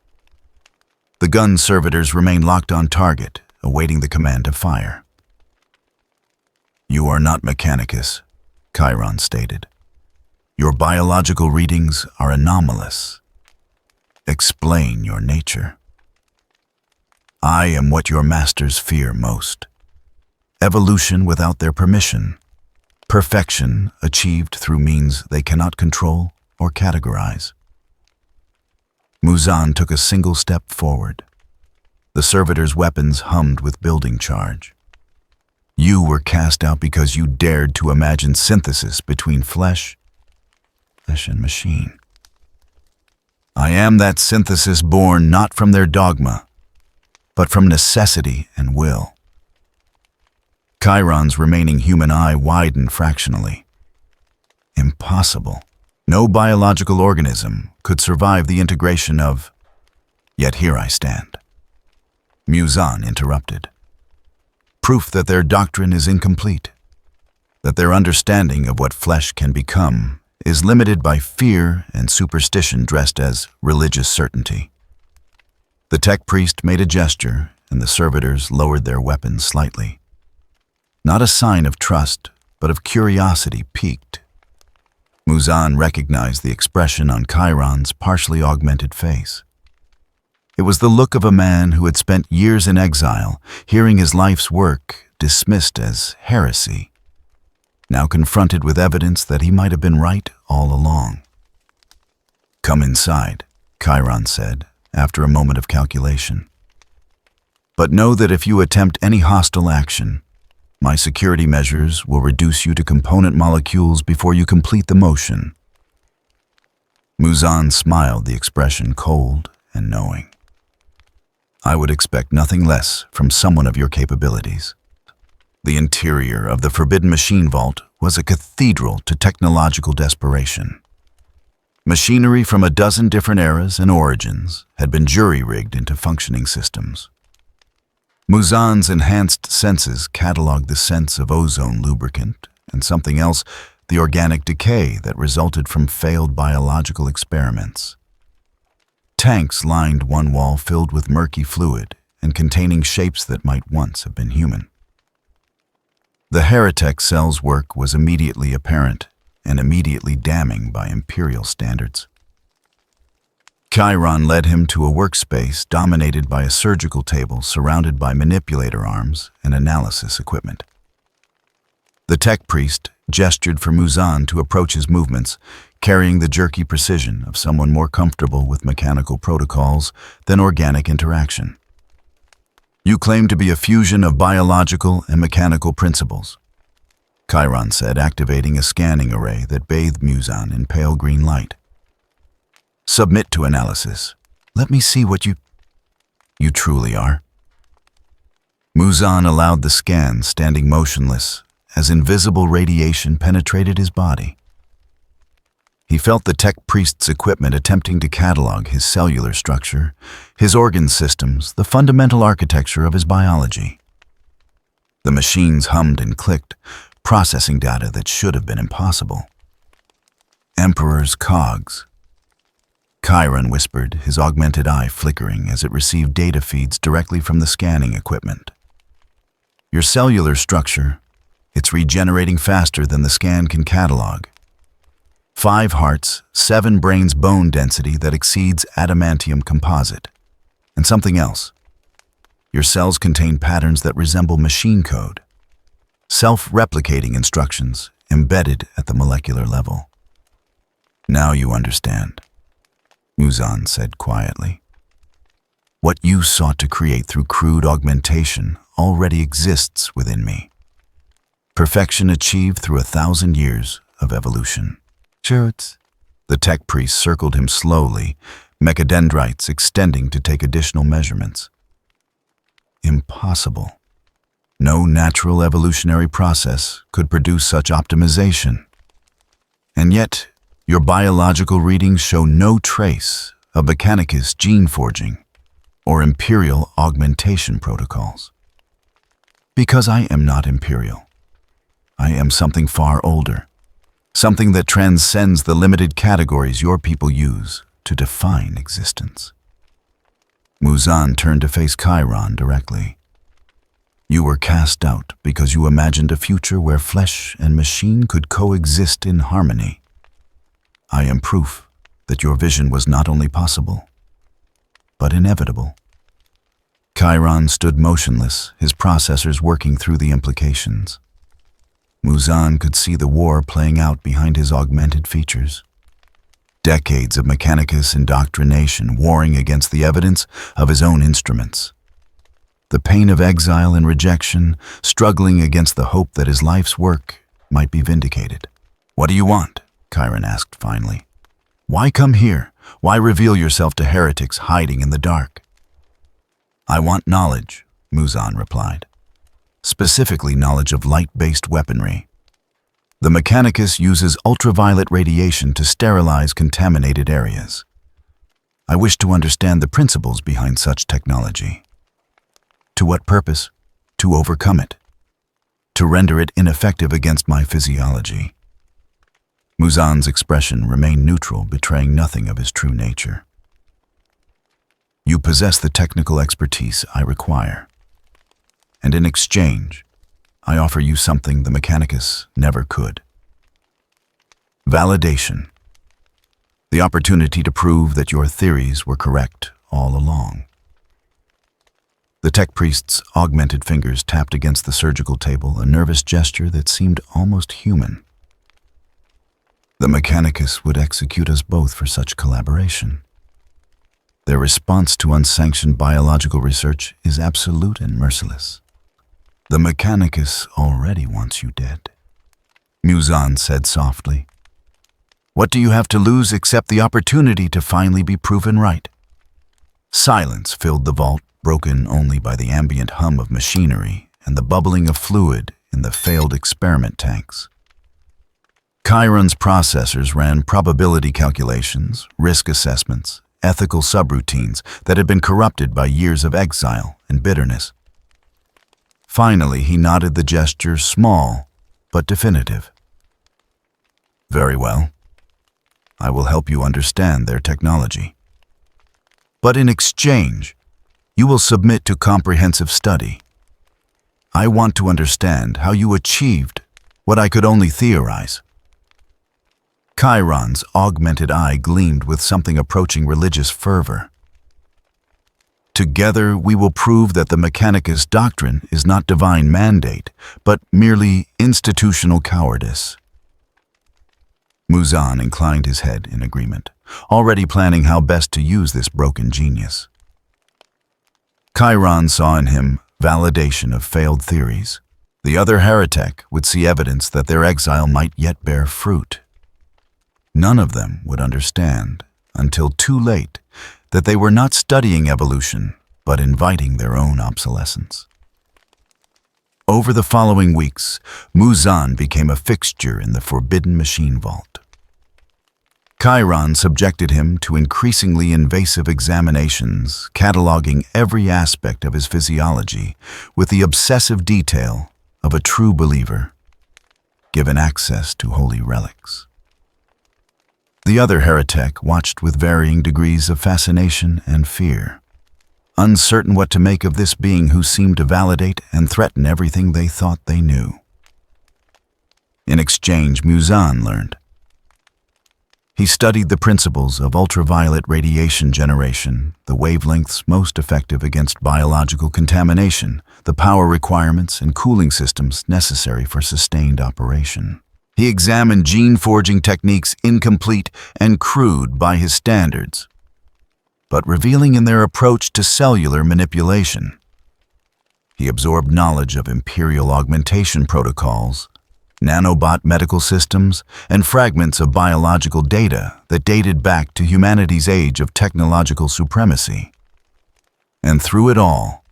The gun servitors remained locked on target, awaiting the command to fire. "You are not Mechanicus," Chiron stated. "Your biological readings are anomalous. Explain your nature." "I am what your masters fear most. Evolution without their permission. Perfection achieved through means they cannot control or categorize." Muzan took a single step forward. The servitors' weapons hummed with building charge. "You were cast out because you dared to imagine synthesis between flesh and machine. I am that synthesis born not from their dogma, but from necessity and will." Chiron's remaining human eye widened fractionally. Impossible. No biological organism could survive the integration of... Yet here I stand. Muzan interrupted. "Proof that their doctrine is incomplete, that their understanding of what flesh can become is limited by fear and superstition dressed as religious certainty." The tech priest made a gesture, and the servitors lowered their weapons slightly. Not a sign of trust, but of curiosity piqued. Muzan recognized the expression on Chiron's partially augmented face. It was the look of a man who had spent years in exile, hearing his life's work dismissed as heresy, now confronted with evidence that he might have been right all along. "Come inside," Chiron said, after a moment of calculation. "But know that if you attempt any hostile action, My security measures will reduce you to component molecules before you complete the motion." Muzan smiled, the expression cold and knowing. "I would expect nothing less from someone of your capabilities." The interior of the Forbidden Machine Vault was a cathedral to technological desperation. Machinery from a dozen different eras and origins had been jury-rigged into functioning systems. Muzan's enhanced senses cataloged the scents of ozone lubricant and something else, the organic decay that resulted from failed biological experiments. Tanks lined one wall filled with murky fluid and containing shapes that might once have been human. The Heretic cell's work was immediately apparent and immediately damning by Imperial standards. Chiron led him to a workspace dominated by a surgical table surrounded by manipulator arms and analysis equipment. The tech priest gestured for Muzan to approach his movements, carrying the jerky precision of someone more comfortable with mechanical protocols than organic interaction. "You claim to be a fusion of biological and mechanical principles," Chiron said, activating a scanning array that bathed Muzan in pale green light. "Submit to analysis. Let me see what you truly are." Muzan allowed the scan, standing motionless, as invisible radiation penetrated his body. He felt the tech priest's equipment attempting to catalog his cellular structure, his organ systems, the fundamental architecture of his biology. The machines hummed and clicked, processing data that should have been impossible. "Emperor's cogs," Chiron whispered, his augmented eye flickering as it received data feeds directly from the scanning equipment. "Your cellular structure, it's regenerating faster than the scan can catalog. 5 hearts, 7 brains bone density that exceeds adamantium composite. And something else. Your cells contain patterns that resemble machine code. Self-replicating instructions embedded at the molecular level." "Now you understand," Muzan said quietly. "What you sought to create through crude augmentation already exists within me. Perfection achieved through 1,000 years of evolution." "Shoots." The tech priest circled him slowly, mechadendrites extending to take additional measurements. "Impossible. No natural evolutionary process could produce such optimization. And yet, your biological readings show no trace of Mechanicus gene forging or Imperial augmentation protocols. Because I am not Imperial. I am something far older, something that transcends the limited categories your people use to define existence." Muzan turned to face Chiron directly. "You were cast out because you imagined a future where flesh and machine could coexist in harmony. I am proof that your vision was not only possible, but inevitable." Chiron stood motionless, his processors working through the implications. Muzan could see the war playing out behind his augmented features. Decades of Mechanicus indoctrination warring against the evidence of his own instruments. The pain of exile and rejection, struggling against the hope that his life's work might be vindicated. "What do you want?" Chiron asked finally. "Why come here? Why reveal yourself to heretics hiding in the dark?" "I want knowledge," Muzan replied. "Specifically knowledge of light-based weaponry. The Mechanicus uses ultraviolet radiation to sterilize contaminated areas. I wish to understand the principles behind such technology. To what purpose? To overcome it. To render it ineffective against my physiology." Muzan's expression remained neutral, betraying nothing of his true nature. "You possess the technical expertise I require. And in exchange, I offer you something the Mechanicus never could. Validation. The opportunity to prove that your theories were correct all along." The tech priest's augmented fingers tapped against the surgical table, a nervous gesture that seemed almost human. "The Mechanicus would execute us both for such collaboration. Their response to unsanctioned biological research is absolute and merciless. The Mechanicus already wants you dead, Muzan said softly. What do you have to lose except the opportunity to finally be proven right? Silence filled the vault, broken only by the ambient hum of machinery and the bubbling of fluid in the failed experiment tanks. Chiron's processors ran probability calculations, risk assessments, ethical subroutines that had been corrupted by years of exile and bitterness. Finally, he nodded, the gesture small but definitive. Very well. I will help you understand their technology. But in exchange, you will submit to comprehensive study. I want to understand how you achieved what I could only theorize. Chiron's augmented eye gleamed with something approaching religious fervor. Together we will prove that the Mechanicus doctrine is not divine mandate, but merely institutional cowardice. Muzan inclined his head in agreement, already planning how best to use this broken genius. Chiron saw in him validation of failed theories. The other heretic would see evidence that their exile might yet bear fruit. None of them would understand, until too late, that they were not studying evolution, but inviting their own obsolescence. Over the following weeks, Muzan became a fixture in the forbidden machine vault. Chiron subjected him to increasingly invasive examinations, cataloging every aspect of his physiology with the obsessive detail of a true believer, given access to holy relics. The other heretic watched with varying degrees of fascination and fear, uncertain what to make of this being who seemed to validate and threaten everything they thought they knew. In exchange, Muzan learned. He studied the principles of ultraviolet radiation generation, the wavelengths most effective against biological contamination, the power requirements and cooling systems necessary for sustained operation. He examined gene-forging techniques incomplete and crude by his standards, but revealing in their approach to cellular manipulation. He absorbed knowledge of Imperial augmentation protocols, nanobot medical systems, and fragments of biological data that dated back to humanity's age of technological supremacy. And through it all,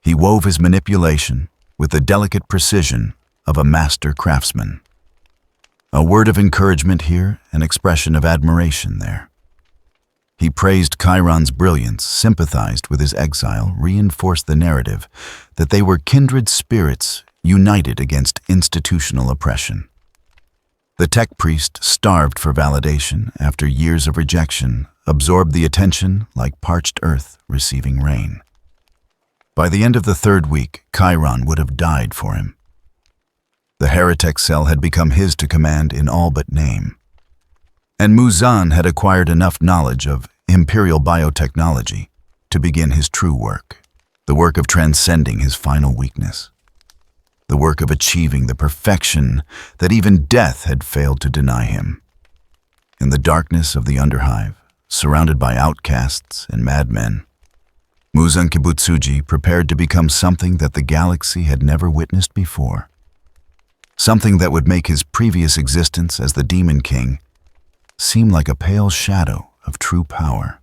he wove his manipulation with the delicate precision of a master craftsman. A word of encouragement here, an expression of admiration there. He praised Chiron's brilliance, sympathized with his exile, reinforced the narrative that they were kindred spirits united against institutional oppression. The tech priest, starved for validation after years of rejection, absorbed the attention like parched earth receiving rain. By the end of the third week, Chiron would have died for him. The heretic cell had become his to command in all but name. And Muzan had acquired enough knowledge of Imperial biotechnology to begin his true work, the work of transcending his final weakness, the work of achieving the perfection that even death had failed to deny him. In the darkness of the underhive, surrounded by outcasts and madmen, Muzan Kibutsuji prepared to become something that the galaxy had never witnessed before. Something that would make his previous existence as the Demon King seem like a pale shadow of true power.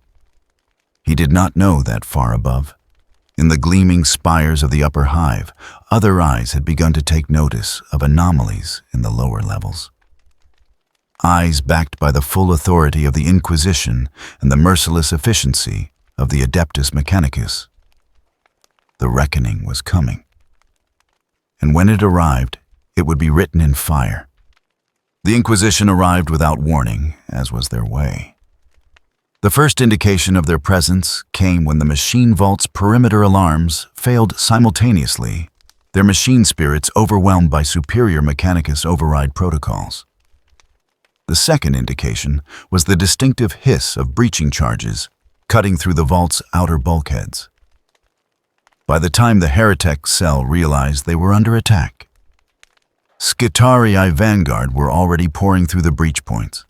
He did not know that far above, in the gleaming spires of the upper hive, other eyes had begun to take notice of anomalies in the lower levels. Eyes backed by the full authority of the Inquisition and the merciless efficiency of the Adeptus Mechanicus. The reckoning was coming. And when it arrived, it would be written in fire. The Inquisition arrived without warning, as was their way. The first indication of their presence came when the machine vault's perimeter alarms failed simultaneously, their machine spirits overwhelmed by superior Mechanicus override protocols. The second indication was the distinctive hiss of breaching charges cutting through the vault's outer bulkheads. By the time the heretic cell realized they were under attack, Skitarii vanguard were already pouring through the breach points.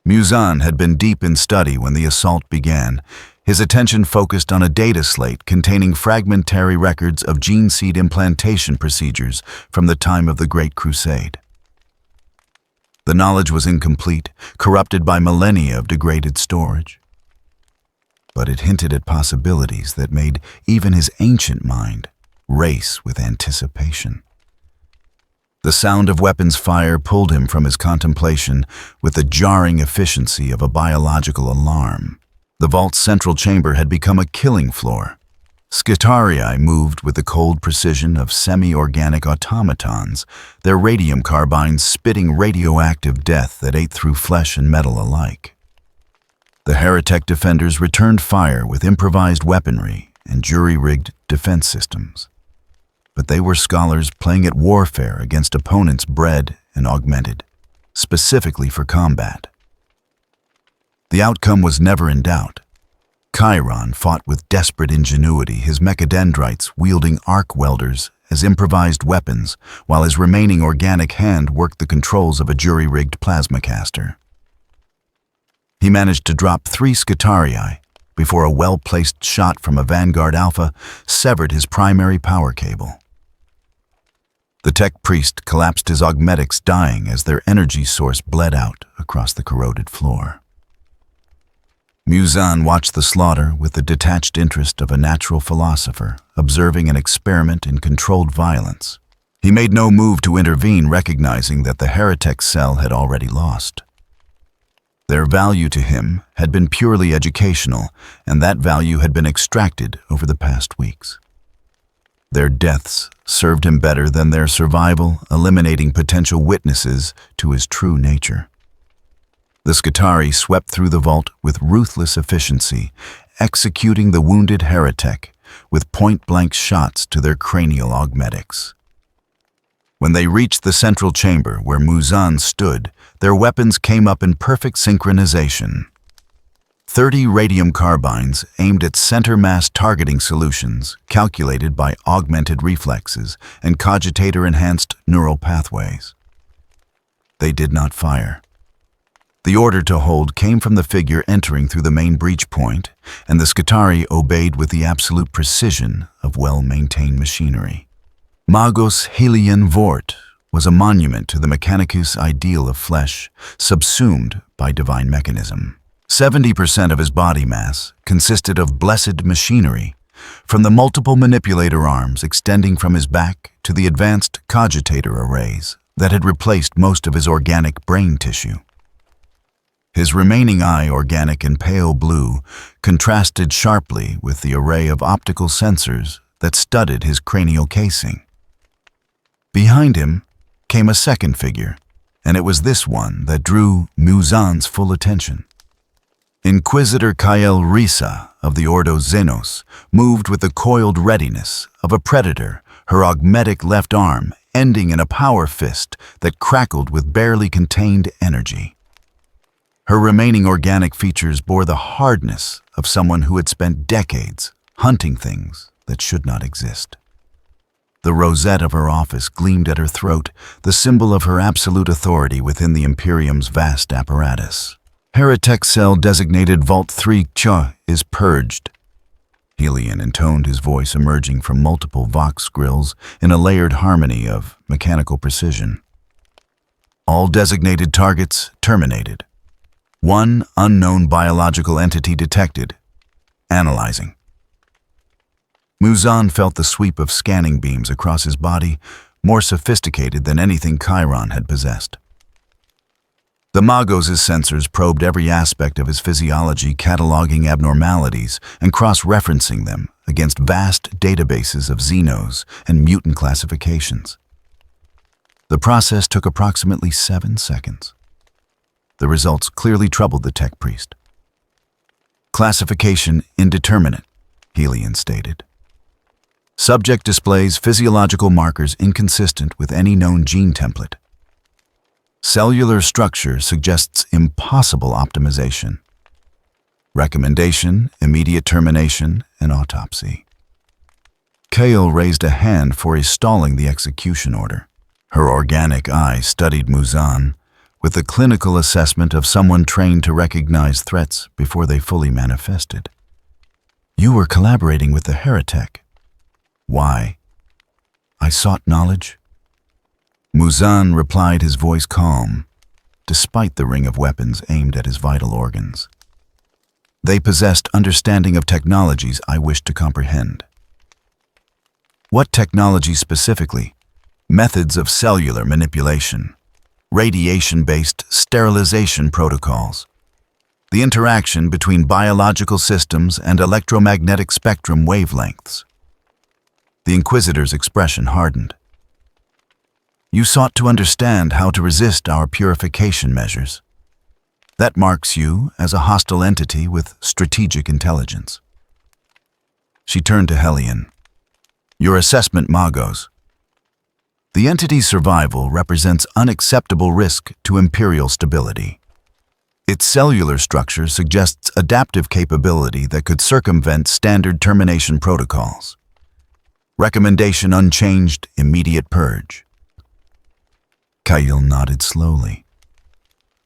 Muzan had been deep in study when the assault began, His attention focused on a data slate containing fragmentary records of gene seed implantation procedures from the time of the Great Crusade. The knowledge was incomplete, corrupted by millennia of degraded storage. But it hinted at possibilities that made even his ancient mind race with anticipation. The sound of weapons fire pulled him from his contemplation with the jarring efficiency of a biological alarm. The vault's central chamber had become a killing floor. Skitarii moved with the cold precision of semi-organic automatons, their radium carbines spitting radioactive death that ate through flesh and metal alike. The heretic defenders returned fire with improvised weaponry and jury-rigged defense systems. But they were scholars playing at warfare against opponents bred and augmented, specifically for combat. The outcome was never in doubt. Chiron fought with desperate ingenuity, his mechadendrites wielding arc welders as improvised weapons, while his remaining organic hand worked the controls of a jury-rigged plasma caster. He managed to drop 3 Skitarii before a well-placed shot from a Vanguard Alpha severed his primary power cable. The tech priest collapsed his augmetics, dying as their energy source bled out across the corroded floor. Muzan watched the slaughter with the detached interest of a natural philosopher, observing an experiment in controlled violence. He made no move to intervene, recognizing that the heretic cell had already lost. Their value to him had been purely educational, and that value had been extracted over the past weeks. Their deaths served him better than their survival, eliminating potential witnesses to his true nature. The Skitarii swept through the vault with ruthless efficiency, executing the wounded heretic with point-blank shots to their cranial augmetics. When they reached the central chamber where Muzan stood, their weapons came up in perfect synchronization. 30 radium carbines aimed at center mass targeting solutions calculated by augmented reflexes and cogitator-enhanced neural pathways. They did not fire. The order to hold came from the figure entering through the main breach point, and the Skitarii obeyed with the absolute precision of well-maintained machinery. Magos Helion Vort was a monument to the Mechanicus ideal of flesh, subsumed by divine mechanism. 70% of his body mass consisted of blessed machinery, from the multiple manipulator arms extending from his back to the advanced cogitator arrays that had replaced most of his organic brain tissue. His remaining eye, organic and pale blue, contrasted sharply with the array of optical sensors that studded his cranial casing. Behind him came a second figure, and it was this one that drew Muzan's full attention. Inquisitor Kael Risa of the Ordo Xenos moved with the coiled readiness of a predator, her augmetic left arm ending in a power fist that crackled with barely contained energy. Her remaining organic features bore the hardness of someone who had spent decades hunting things that should not exist. The rosette of her office gleamed at her throat, the symbol of her absolute authority within the Imperium's vast apparatus. Heretic cell designated Vault 3 Cha is purged. Helion intoned, his voice emerging from multiple vox grills in a layered harmony of mechanical precision. All designated targets terminated. One unknown biological entity detected. Analyzing. Muzan felt the sweep of scanning beams across his body, more sophisticated than anything Chiron had possessed. The Magos' sensors probed every aspect of his physiology, cataloging abnormalities and cross-referencing them against vast databases of xenos and mutant classifications. The process took approximately 7 seconds. The results clearly troubled the tech priest. Classification indeterminate, Helion stated. Subject displays physiological markers inconsistent with any known gene template. Cellular structure suggests impossible optimization. Recommendation, immediate termination, and autopsy. Kael raised a hand for stalling the execution order. Her organic eye studied Muzan with the clinical assessment of someone trained to recognize threats before they fully manifested. You were collaborating with the heretic. Why? I sought knowledge. Muzan replied, his voice calm, despite the ring of weapons aimed at his vital organs. They possessed understanding of technologies I wished to comprehend. What technology specifically? Methods of cellular manipulation, radiation-based sterilization protocols, the interaction between biological systems and electromagnetic spectrum wavelengths. The Inquisitor's expression hardened. You sought to understand how to resist our purification measures. That marks you as a hostile entity with strategic intelligence. She turned to Hellion. Your assessment, Magos. The entity's survival represents unacceptable risk to Imperial stability. Its cellular structure suggests adaptive capability that could circumvent standard termination protocols. Recommendation unchanged, immediate purge. Kyle nodded slowly.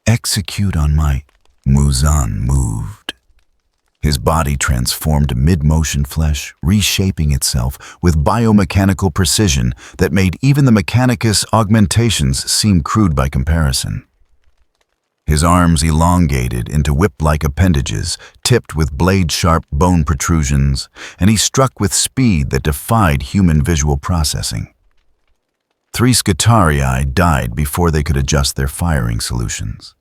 Execute on my... Muzan moved. His body transformed mid-motion flesh, reshaping itself with biomechanical precision that made even the Mechanicus augmentations seem crude by comparison. His arms elongated into whip-like appendages, tipped with blade-sharp bone protrusions, and he struck with speed that defied human visual processing. 3 Scutarii died before they could adjust their firing solutions.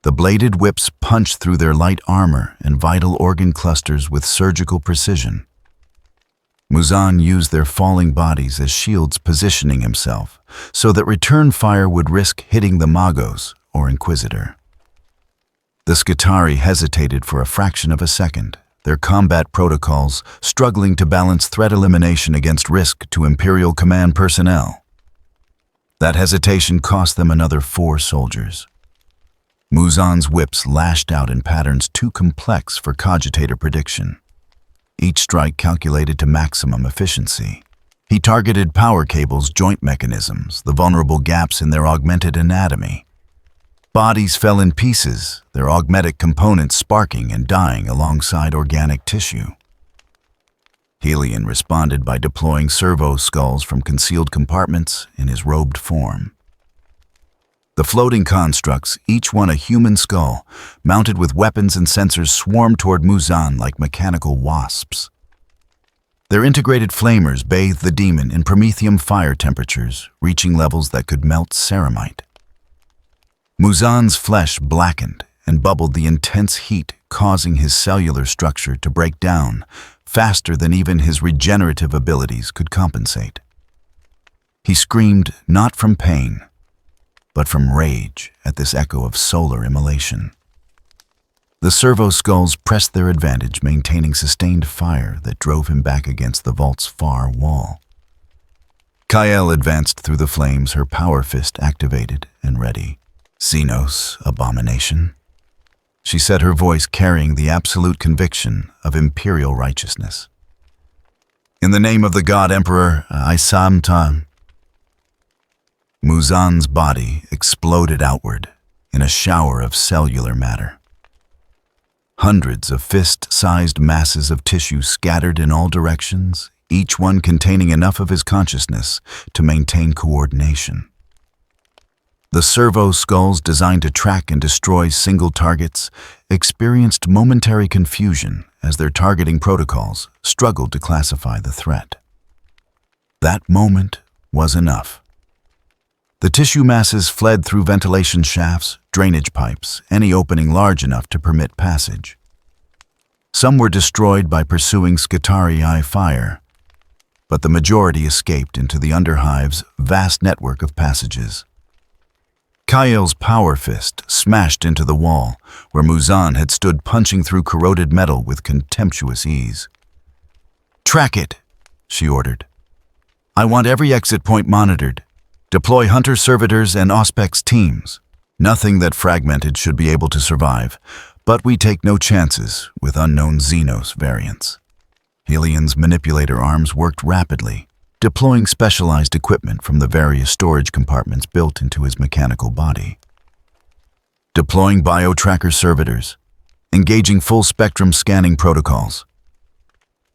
The bladed whips punched through their light armor and vital organ clusters with surgical precision. Muzan used their falling bodies as shields, positioning himself so that return fire would risk hitting the Magos or Inquisitor. The Scutarii hesitated for a fraction of a second, their combat protocols struggling to balance threat elimination against risk to Imperial command personnel. That hesitation cost them another 4 soldiers. Muzan's whips lashed out in patterns too complex for cogitator prediction. Each strike calculated to maximum efficiency. He targeted power cables, joint mechanisms, the vulnerable gaps in their augmented anatomy. Bodies fell in pieces, their augmetic components sparking and dying alongside organic tissue. Hellion responded by deploying servo skulls from concealed compartments in his robed form. The floating constructs, each one a human skull, mounted with weapons and sensors, swarmed toward Muzan like mechanical wasps. Their integrated flamers bathed the demon in promethium fire temperatures, reaching levels that could melt ceramite. Muzan's flesh blackened and bubbled the intense heat, causing his cellular structure to break down faster than even his regenerative abilities could compensate. He screamed not from pain, but from rage at this echo of solar immolation. The servo skulls pressed their advantage, maintaining sustained fire that drove him back against the vault's far wall. Kyle advanced through the flames, her power fist activated and ready. Xenos, abomination. She said, her voice carrying the absolute conviction of imperial righteousness. In the name of the God Emperor, I Samtam. Muzan's body exploded outward in a shower of cellular matter. Hundreds of fist-sized masses of tissue scattered in all directions, each one containing enough of his consciousness to maintain coordination. The servo skulls, designed to track and destroy single targets, experienced momentary confusion as their targeting protocols struggled to classify the threat. That moment was enough. The tissue masses fled through ventilation shafts, drainage pipes, any opening large enough to permit passage. Some were destroyed by pursuing Scutarii fire, but the majority escaped into the Underhive's vast network of passages. Kyle's power fist smashed into the wall, where Muzan had stood punching through corroded metal with contemptuous ease. "Track it," she ordered. "I want every exit point monitored. Deploy hunter servitors and Auspex teams. Nothing that fragmented should be able to survive, but we take no chances with unknown Xenos variants." Hellion's manipulator arms worked rapidly, deploying specialized equipment from the various storage compartments built into his mechanical body. Deploying biotracker servitors, engaging full-spectrum scanning protocols.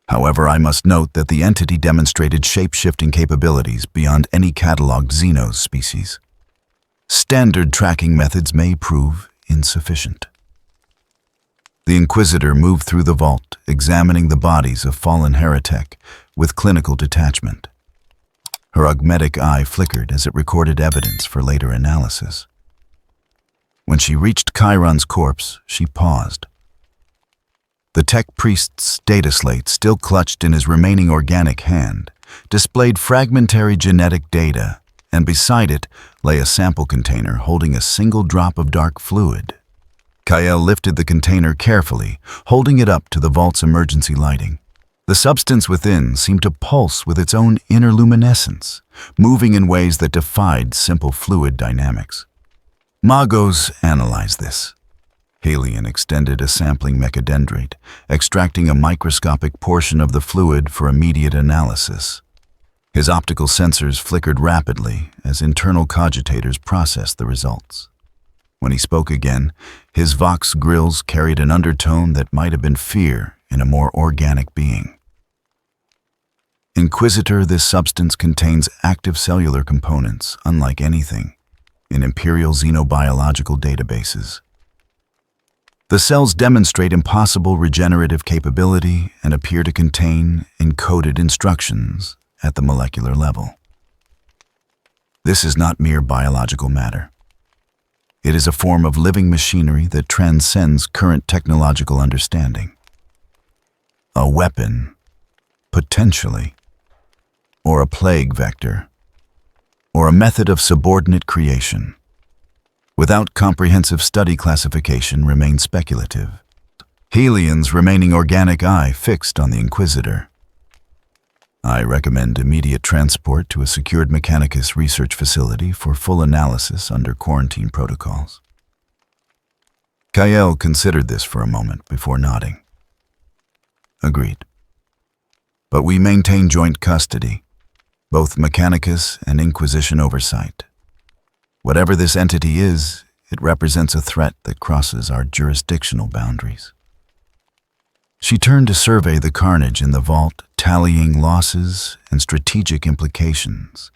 However, I must note that the entity demonstrated shape-shifting capabilities beyond any cataloged Xenos species. Standard tracking methods may prove insufficient. The Inquisitor moved through the vault, examining the bodies of fallen heretic with clinical detachment. Her augmetic eye flickered as it recorded evidence for later analysis. When she reached Chiron's corpse, she paused. The tech priest's data slate, still clutched in his remaining organic hand, displayed fragmentary genetic data, and beside it lay a sample container holding a single drop of dark fluid. Kael lifted the container carefully, holding it up to the vault's emergency lighting. The substance within seemed to pulse with its own inner luminescence, moving in ways that defied simple fluid dynamics. Magos analyzed this. Halion extended a sampling mechadendrite, extracting a microscopic portion of the fluid for immediate analysis. His optical sensors flickered rapidly as internal cogitators processed the results. When he spoke again, his vox grills carried an undertone that might have been fear in a more organic being. Inquisitor, this substance contains active cellular components, unlike anything in Imperial xenobiological databases. The cells demonstrate impossible regenerative capability and appear to contain encoded instructions at the molecular level. This is not mere biological matter. It is a form of living machinery that transcends current technological understanding. A weapon, potentially, or a plague vector, or a method of subordinate creation. Without comprehensive study, classification remains speculative. Halion's remaining organic eye fixed on the Inquisitor. I recommend immediate transport to a secured Mechanicus research facility for full analysis under quarantine protocols. Kael considered this for a moment before nodding. Agreed. But we maintain joint custody, both Mechanicus and Inquisition oversight. Whatever this entity is, it represents a threat that crosses our jurisdictional boundaries. She turned to survey the carnage in the vault, tallying losses and strategic implications,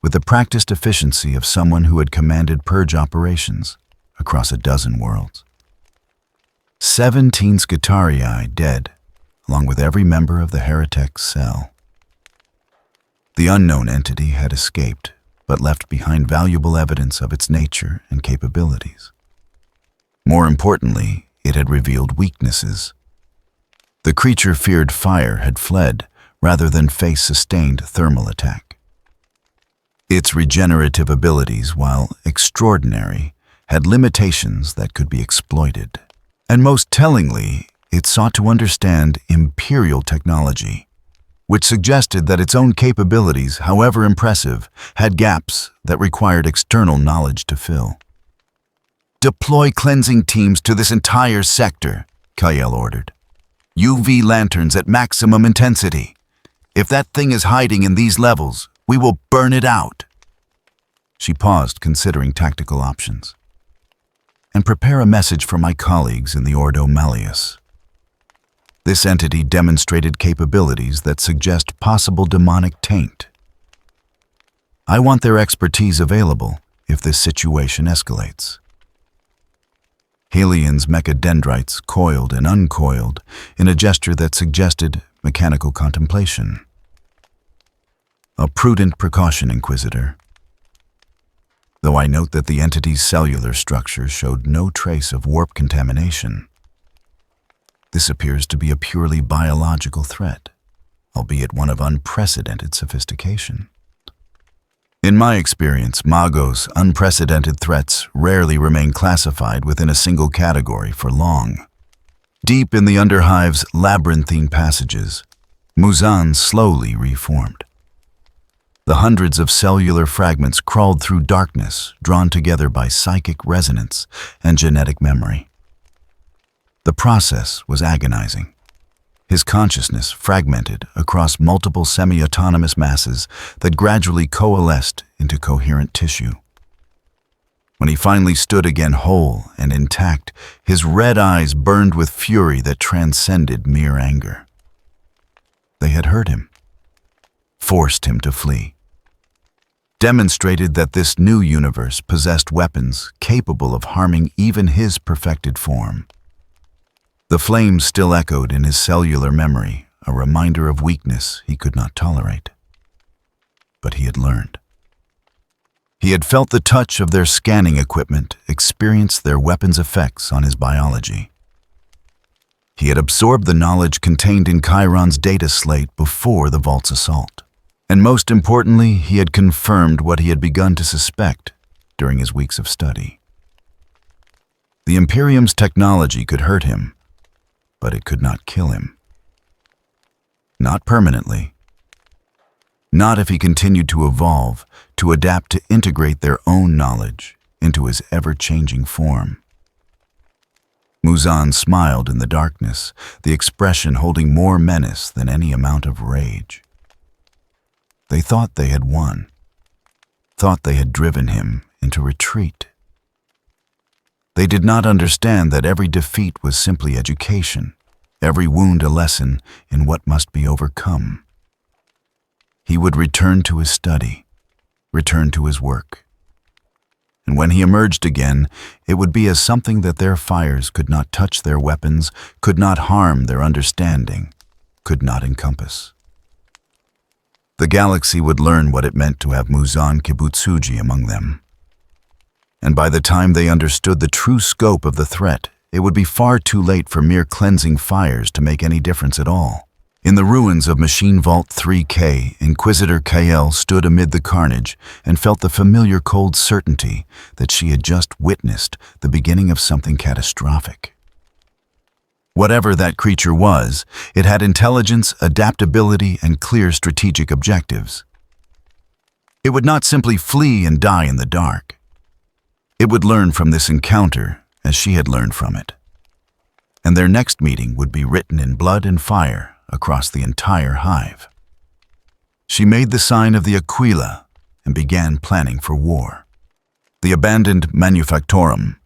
with the practiced efficiency of someone who had commanded purge operations across a dozen worlds. 17 Skitarii dead, along with every member of the heretic's cell. The unknown entity had escaped, but left behind valuable evidence of its nature and capabilities. More importantly, it had revealed weaknesses. The creature feared fire had fled rather than face sustained thermal attack. Its regenerative abilities, while extraordinary, had limitations that could be exploited. And most tellingly, it sought to understand Imperial technology, which suggested that its own capabilities, however impressive, had gaps that required external knowledge to fill. "Deploy cleansing teams to this entire sector," Kael ordered. "UV lanterns at maximum intensity. If that thing is hiding in these levels, we will burn it out." She paused, considering tactical options. "And prepare a message for my colleagues in the Ordo Malleus." This entity demonstrated capabilities that suggest possible demonic taint. I want their expertise available if this situation escalates. Halion's mechadendrites coiled and uncoiled in a gesture that suggested mechanical contemplation. A prudent precaution, Inquisitor. Though I note that the entity's cellular structure showed no trace of warp contamination. This appears to be a purely biological threat, albeit one of unprecedented sophistication. In my experience, Magos' unprecedented threats rarely remain classified within a single category for long. Deep in the Underhive's labyrinthine passages, Muzan slowly reformed. The hundreds of cellular fragments crawled through darkness, drawn together by psychic resonance and genetic memory. The process was agonizing. His consciousness fragmented across multiple semi-autonomous masses that gradually coalesced into coherent tissue. When he finally stood again whole and intact, his red eyes burned with fury that transcended mere anger. They had hurt him, forced him to flee, demonstrated that this new universe possessed weapons capable of harming even his perfected form. The flames still echoed in his cellular memory, a reminder of weakness he could not tolerate. But he had learned. He had felt the touch of their scanning equipment, experienced their weapons' effects on his biology. He had absorbed the knowledge contained in Chiron's data slate before the vault's assault. And most importantly, he had confirmed what he had begun to suspect during his weeks of study. The Imperium's technology could hurt him, but it could not kill him. Not permanently. Not if he continued to evolve, to adapt, to integrate their own knowledge into his ever-changing form. Muzan smiled in the darkness, the expression holding more menace than any amount of rage. They thought they had won, thought they had driven him into retreat. They did not understand that every defeat was simply education, every wound a lesson in what must be overcome. He would return to his study, return to his work. And when he emerged again, it would be as something that their fires could not touch, their weapons could not harm, their understanding could not encompass. The galaxy would learn what it meant to have Muzan Kibutsuji among them. And by the time they understood the true scope of the threat, it would be far too late for mere cleansing fires to make any difference at all. In the ruins of Machine Vault 40K, Inquisitor Kael stood amid the carnage and felt the familiar cold certainty that she had just witnessed the beginning of something catastrophic. Whatever that creature was, it had intelligence, adaptability, and clear strategic objectives. It would not simply flee and die in the dark. It would learn from this encounter as she had learned from it. And their next meeting would be written in blood and fire across the entire hive. She made the sign of the Aquila and began planning for war. The abandoned Manufactorum,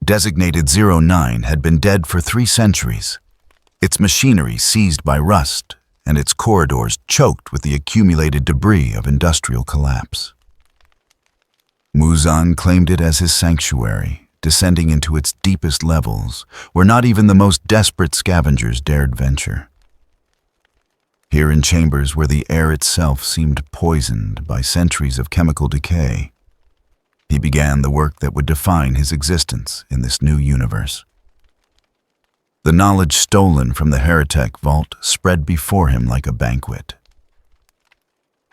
designated 09, had been dead for 3 centuries, its machinery seized by rust and its corridors choked with the accumulated debris of industrial collapse. Muzan claimed it as his sanctuary, descending into its deepest levels, where not even the most desperate scavengers dared venture. Here in chambers where the air itself seemed poisoned by centuries of chemical decay, he began the work that would define his existence in this new universe. The knowledge stolen from the Heretic Vault spread before him like a banquet.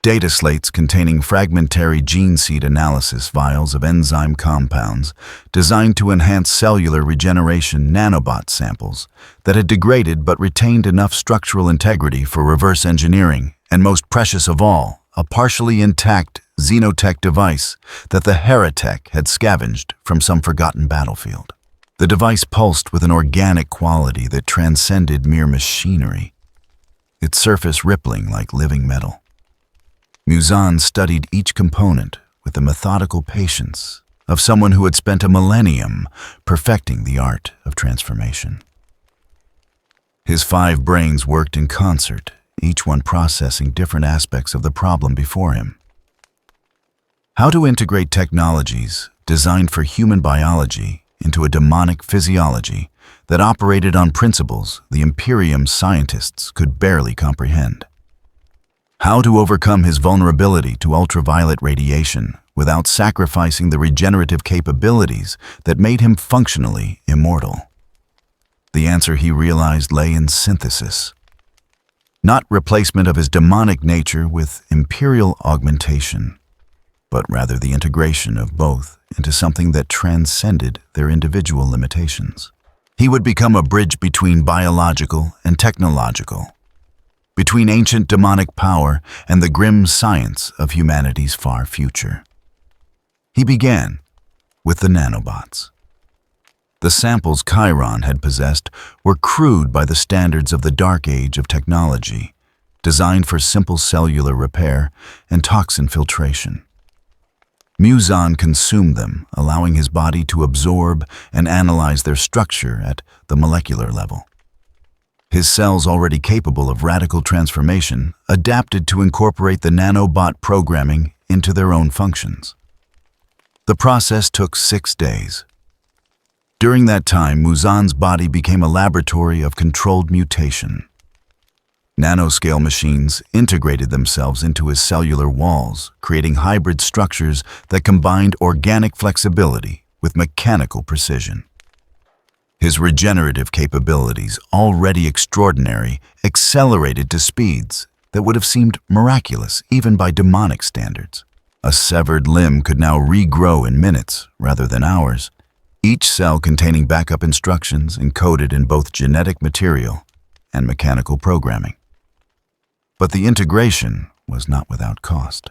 Data slates containing fragmentary gene seed analysis vials of enzyme compounds designed to enhance cellular regeneration, nanobot samples that had degraded but retained enough structural integrity for reverse engineering, and most precious of all, a partially intact xenotech device that the Heretic had scavenged from some forgotten battlefield. The device pulsed with an organic quality that transcended mere machinery, its surface rippling like living metal. Muzan studied each component with the methodical patience of someone who had spent a millennium perfecting the art of transformation. His 5 brains worked in concert, each one processing different aspects of the problem before him. How to integrate technologies designed for human biology into a demonic physiology that operated on principles the Imperium scientists could barely comprehend. How to overcome his vulnerability to ultraviolet radiation without sacrificing the regenerative capabilities that made him functionally immortal. The answer, he realized, lay in synthesis. Not replacement of his demonic nature with imperial augmentation, but rather the integration of both into something that transcended their individual limitations. He would become a bridge between biological and technological, between ancient demonic power and the grim science of humanity's far future. He began with the nanobots. The samples Chiron had possessed were crude by the standards of the dark age of technology, designed for simple cellular repair and toxin filtration. Muzan consumed them, allowing his body to absorb and analyze their structure at the molecular level. His cells, already capable of radical transformation, adapted to incorporate the nanobot programming into their own functions. The process took 6 days. During that time, Muzan's body became a laboratory of controlled mutation. Nanoscale machines integrated themselves into his cellular walls, creating hybrid structures that combined organic flexibility with mechanical precision. His regenerative capabilities, already extraordinary, accelerated to speeds that would have seemed miraculous even by demonic standards. A severed limb could now regrow in minutes rather than hours, each cell containing backup instructions encoded in both genetic material and mechanical programming. But the integration was not without cost.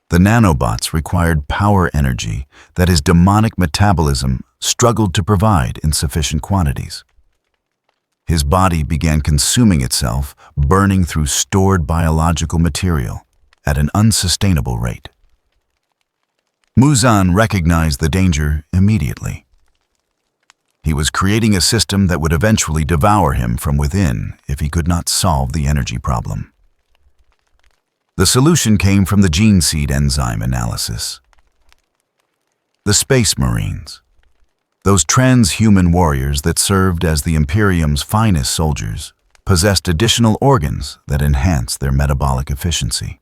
The nanobots required power energy that his demonic metabolism struggled to provide in sufficient quantities. His body began consuming itself, burning through stored biological material at an unsustainable rate. Muzan recognized the danger immediately. He was creating a system that would eventually devour him from within if he could not solve the energy problem. The solution came from the gene seed enzyme analysis. The Space Marines, those transhuman warriors that served as the Imperium's finest soldiers, possessed additional organs that enhanced their metabolic efficiency.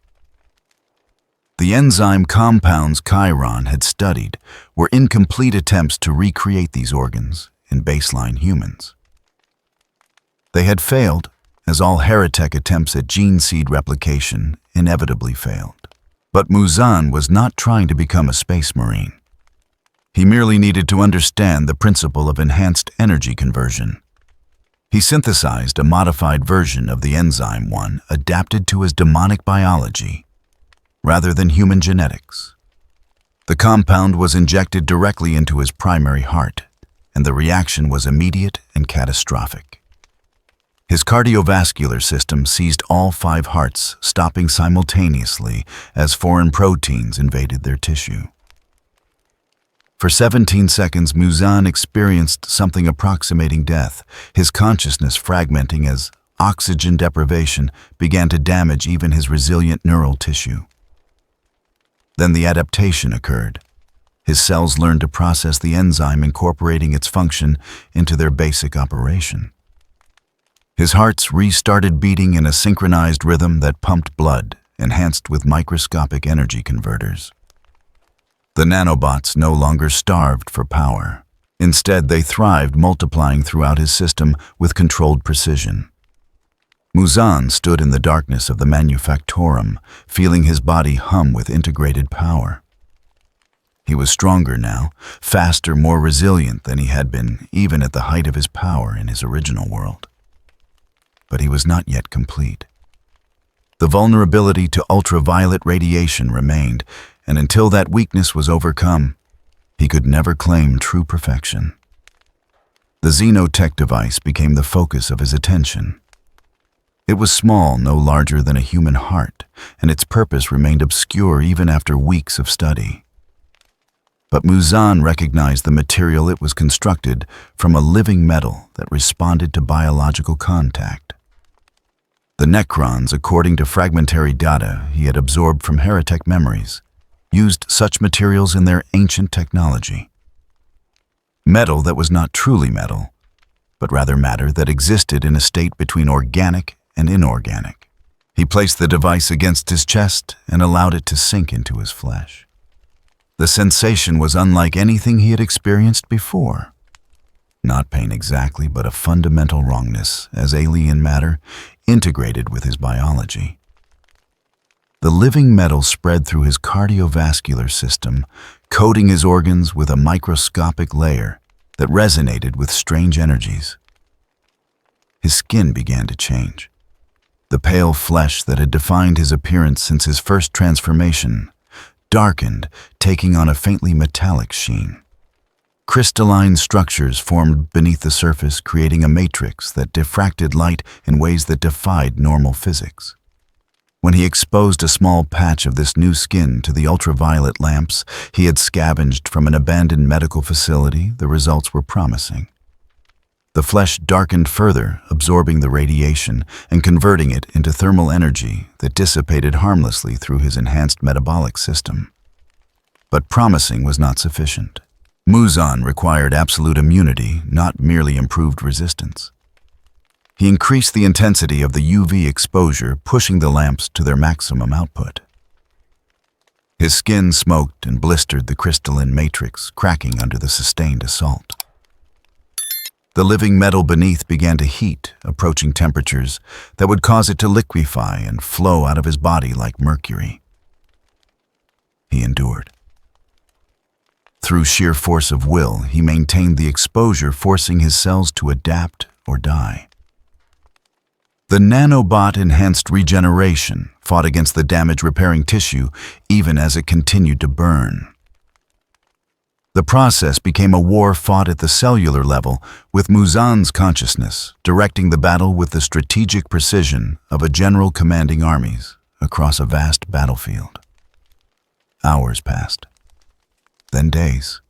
The enzyme compounds Chiron had studied were incomplete attempts to recreate these organs in baseline humans. They had failed, as all heretic attempts at gene seed replication inevitably failed. But Muzan was not trying to become a space marine. He merely needed to understand the principle of enhanced energy conversion. He synthesized a modified version of the enzyme one adapted to his demonic biology rather than human genetics. The compound was injected directly into his primary heart, and the reaction was immediate and catastrophic. His cardiovascular system seized all 5 hearts, stopping simultaneously as foreign proteins invaded their tissue. For 17 seconds, Muzan experienced something approximating death, his consciousness fragmenting as oxygen deprivation began to damage even his resilient neural tissue. Then the adaptation occurred. His cells learned to process the enzyme, incorporating its function into their basic operation. His hearts restarted beating in a synchronized rhythm that pumped blood, enhanced with microscopic energy converters. The nanobots no longer starved for power. Instead, they thrived, multiplying throughout his system with controlled precision. Muzan stood in the darkness of the manufactorum, feeling his body hum with integrated power. He was stronger now, faster, more resilient than he had been, even at the height of his power in his original world. But he was not yet complete. The vulnerability to ultraviolet radiation remained, and until that weakness was overcome, he could never claim true perfection. The xenotech device became the focus of his attention. It was small, no larger than a human heart, and its purpose remained obscure even after weeks of study. But Muzan recognized the material it was constructed from a living metal that responded to biological contact. The necrons, according to fragmentary data he had absorbed from heretic memories, used such materials in their ancient technology. Metal that was not truly metal, but rather matter that existed in a state between organic and inorganic. He placed the device against his chest and allowed it to sink into his flesh. The sensation was unlike anything he had experienced before. Not pain exactly, but a fundamental wrongness, as alien matter integrated with his biology. The living metal spread through his cardiovascular system, coating his organs with a microscopic layer that resonated with strange energies. His skin began to change. The pale flesh that had defined his appearance since his first transformation darkened, taking on a faintly metallic sheen. Crystalline structures formed beneath the surface, creating a matrix that diffracted light in ways that defied normal physics. When he exposed a small patch of this new skin to the ultraviolet lamps he had scavenged from an abandoned medical facility, the results were promising. The flesh darkened further, absorbing the radiation and converting it into thermal energy that dissipated harmlessly through his enhanced metabolic system. But promising was not sufficient. Muzan required absolute immunity, not merely improved resistance. He increased the intensity of the UV exposure, pushing the lamps to their maximum output. His skin smoked and blistered the crystalline matrix, cracking under the sustained assault. The living metal beneath began to heat, approaching temperatures that would cause it to liquefy and flow out of his body like mercury. He endured. Through sheer force of will, he maintained the exposure, forcing his cells to adapt or die. The nanobot enhanced regeneration, fought against the damage-repairing tissue even as it continued to burn. The process became a war fought at the cellular level, with Muzan's consciousness directing the battle with the strategic precision of a general commanding armies across a vast battlefield. Hours passed, then days.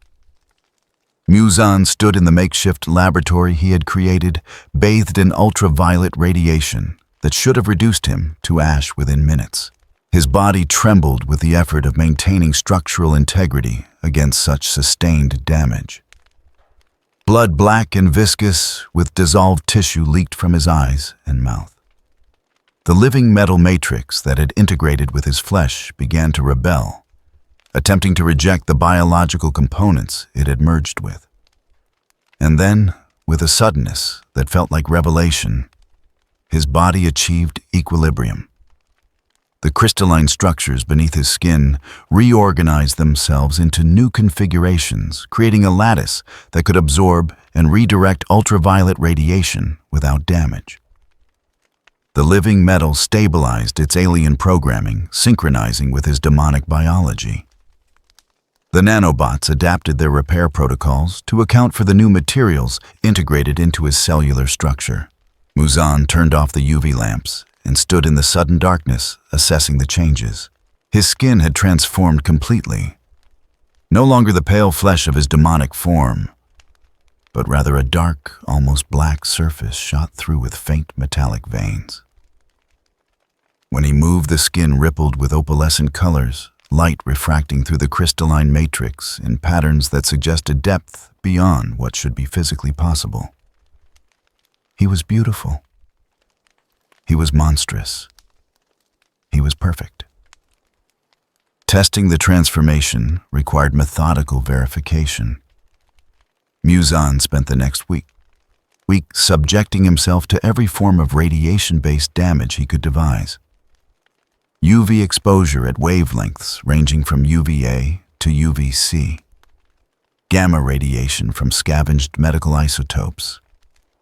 Muzan stood in the makeshift laboratory he had created, bathed in ultraviolet radiation that should have reduced him to ash within minutes. His body trembled with the effort of maintaining structural integrity against such sustained damage. Blood black and viscous, with dissolved tissue leaked from his eyes and mouth. The living metal matrix that had integrated with his flesh began to rebel, attempting to reject the biological components it had merged with. And then, with a suddenness that felt like revelation, his body achieved equilibrium. The crystalline structures beneath his skin reorganized themselves into new configurations, creating a lattice that could absorb and redirect ultraviolet radiation without damage. The living metal stabilized its alien programming, synchronizing with his demonic biology. The nanobots adapted their repair protocols to account for the new materials integrated into his cellular structure. Muzan turned off the UV lamps and stood in the sudden darkness, assessing the changes. His skin had transformed completely. No longer the pale flesh of his demonic form, but rather a dark, almost black surface shot through with faint metallic veins. When he moved, the skin rippled with opalescent colors, light refracting through the crystalline matrix in patterns that suggested depth beyond what should be physically possible. He was beautiful. He was monstrous. He was perfect. Testing the transformation required methodical verification. Muzan spent the next week subjecting himself to every form of radiation-based damage he could devise. UV exposure at wavelengths ranging from UVA to UVC. Gamma radiation from scavenged medical isotopes.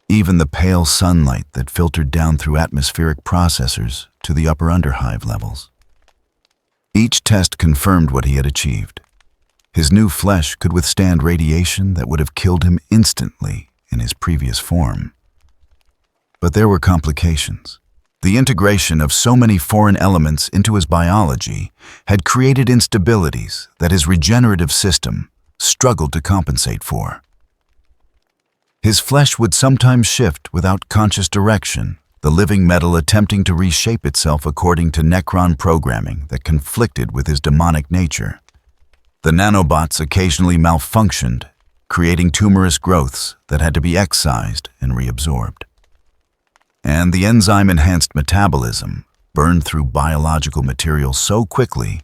Even the pale sunlight that filtered down through atmospheric processors to the upper underhive levels. Each test confirmed what he had achieved. His new flesh could withstand radiation that would have killed him instantly in his previous form. But there were complications. The integration of so many foreign elements into his biology had created instabilities that his regenerative system struggled to compensate for. His flesh would sometimes shift without conscious direction, the living metal attempting to reshape itself according to Necron programming that conflicted with his demonic nature. The nanobots occasionally malfunctioned, creating tumorous growths that had to be excised and reabsorbed. And the enzyme-enhanced metabolism burned through biological material so quickly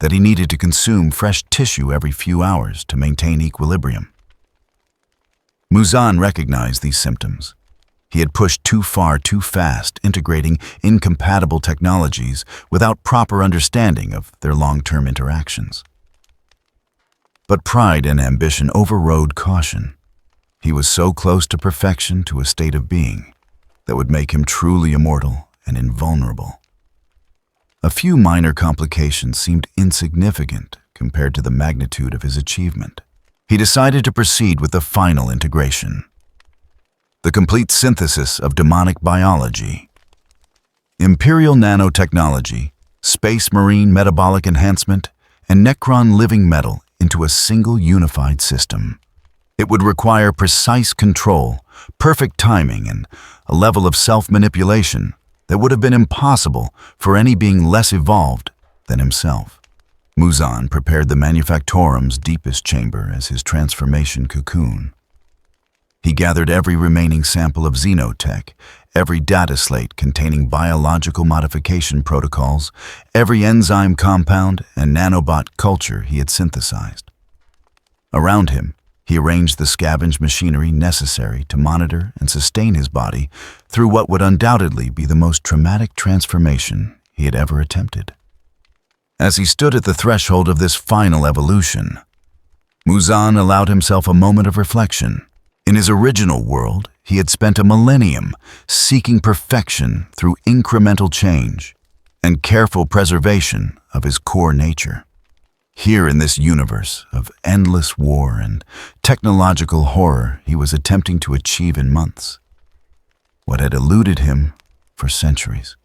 that he needed to consume fresh tissue every few hours to maintain equilibrium. Muzan recognized these symptoms. He had pushed too far too fast, integrating incompatible technologies without proper understanding of their long-term interactions. But pride and ambition overrode caution. He was so close to perfection, to a state of being that would make him truly immortal and invulnerable. A few minor complications seemed insignificant compared to the magnitude of his achievement. He decided to proceed with the final integration. The complete synthesis of demonic biology, Imperial nanotechnology, space marine metabolic enhancement, and Necron living metal into a single unified system. It would require precise control, perfect timing, and a level of self-manipulation that would have been impossible for any being less evolved than himself. Muzan prepared the Manufactorum's deepest chamber as his transformation cocoon. He gathered every remaining sample of xenotech, every data slate containing biological modification protocols, every enzyme compound and nanobot culture he had synthesized. Around him, he arranged the scavenged machinery necessary to monitor and sustain his body through what would undoubtedly be the most traumatic transformation he had ever attempted. As he stood at the threshold of this final evolution, Muzan allowed himself a moment of reflection. In his original world, he had spent a millennium seeking perfection through incremental change and careful preservation of his core nature. Here in this universe of endless war and technological horror, he was attempting to achieve in months what had eluded him for centuries.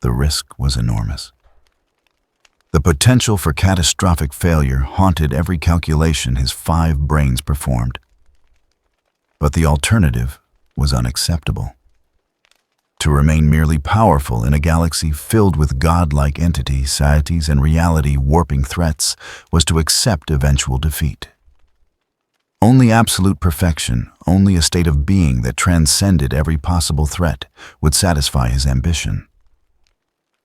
The risk was enormous. The potential for catastrophic failure haunted every calculation his 5 brains performed. But the alternative was unacceptable. To remain merely powerful in a galaxy filled with godlike entities, satiety, and reality-warping threats was to accept eventual defeat. Only absolute perfection, only a state of being that transcended every possible threat, would satisfy his ambition.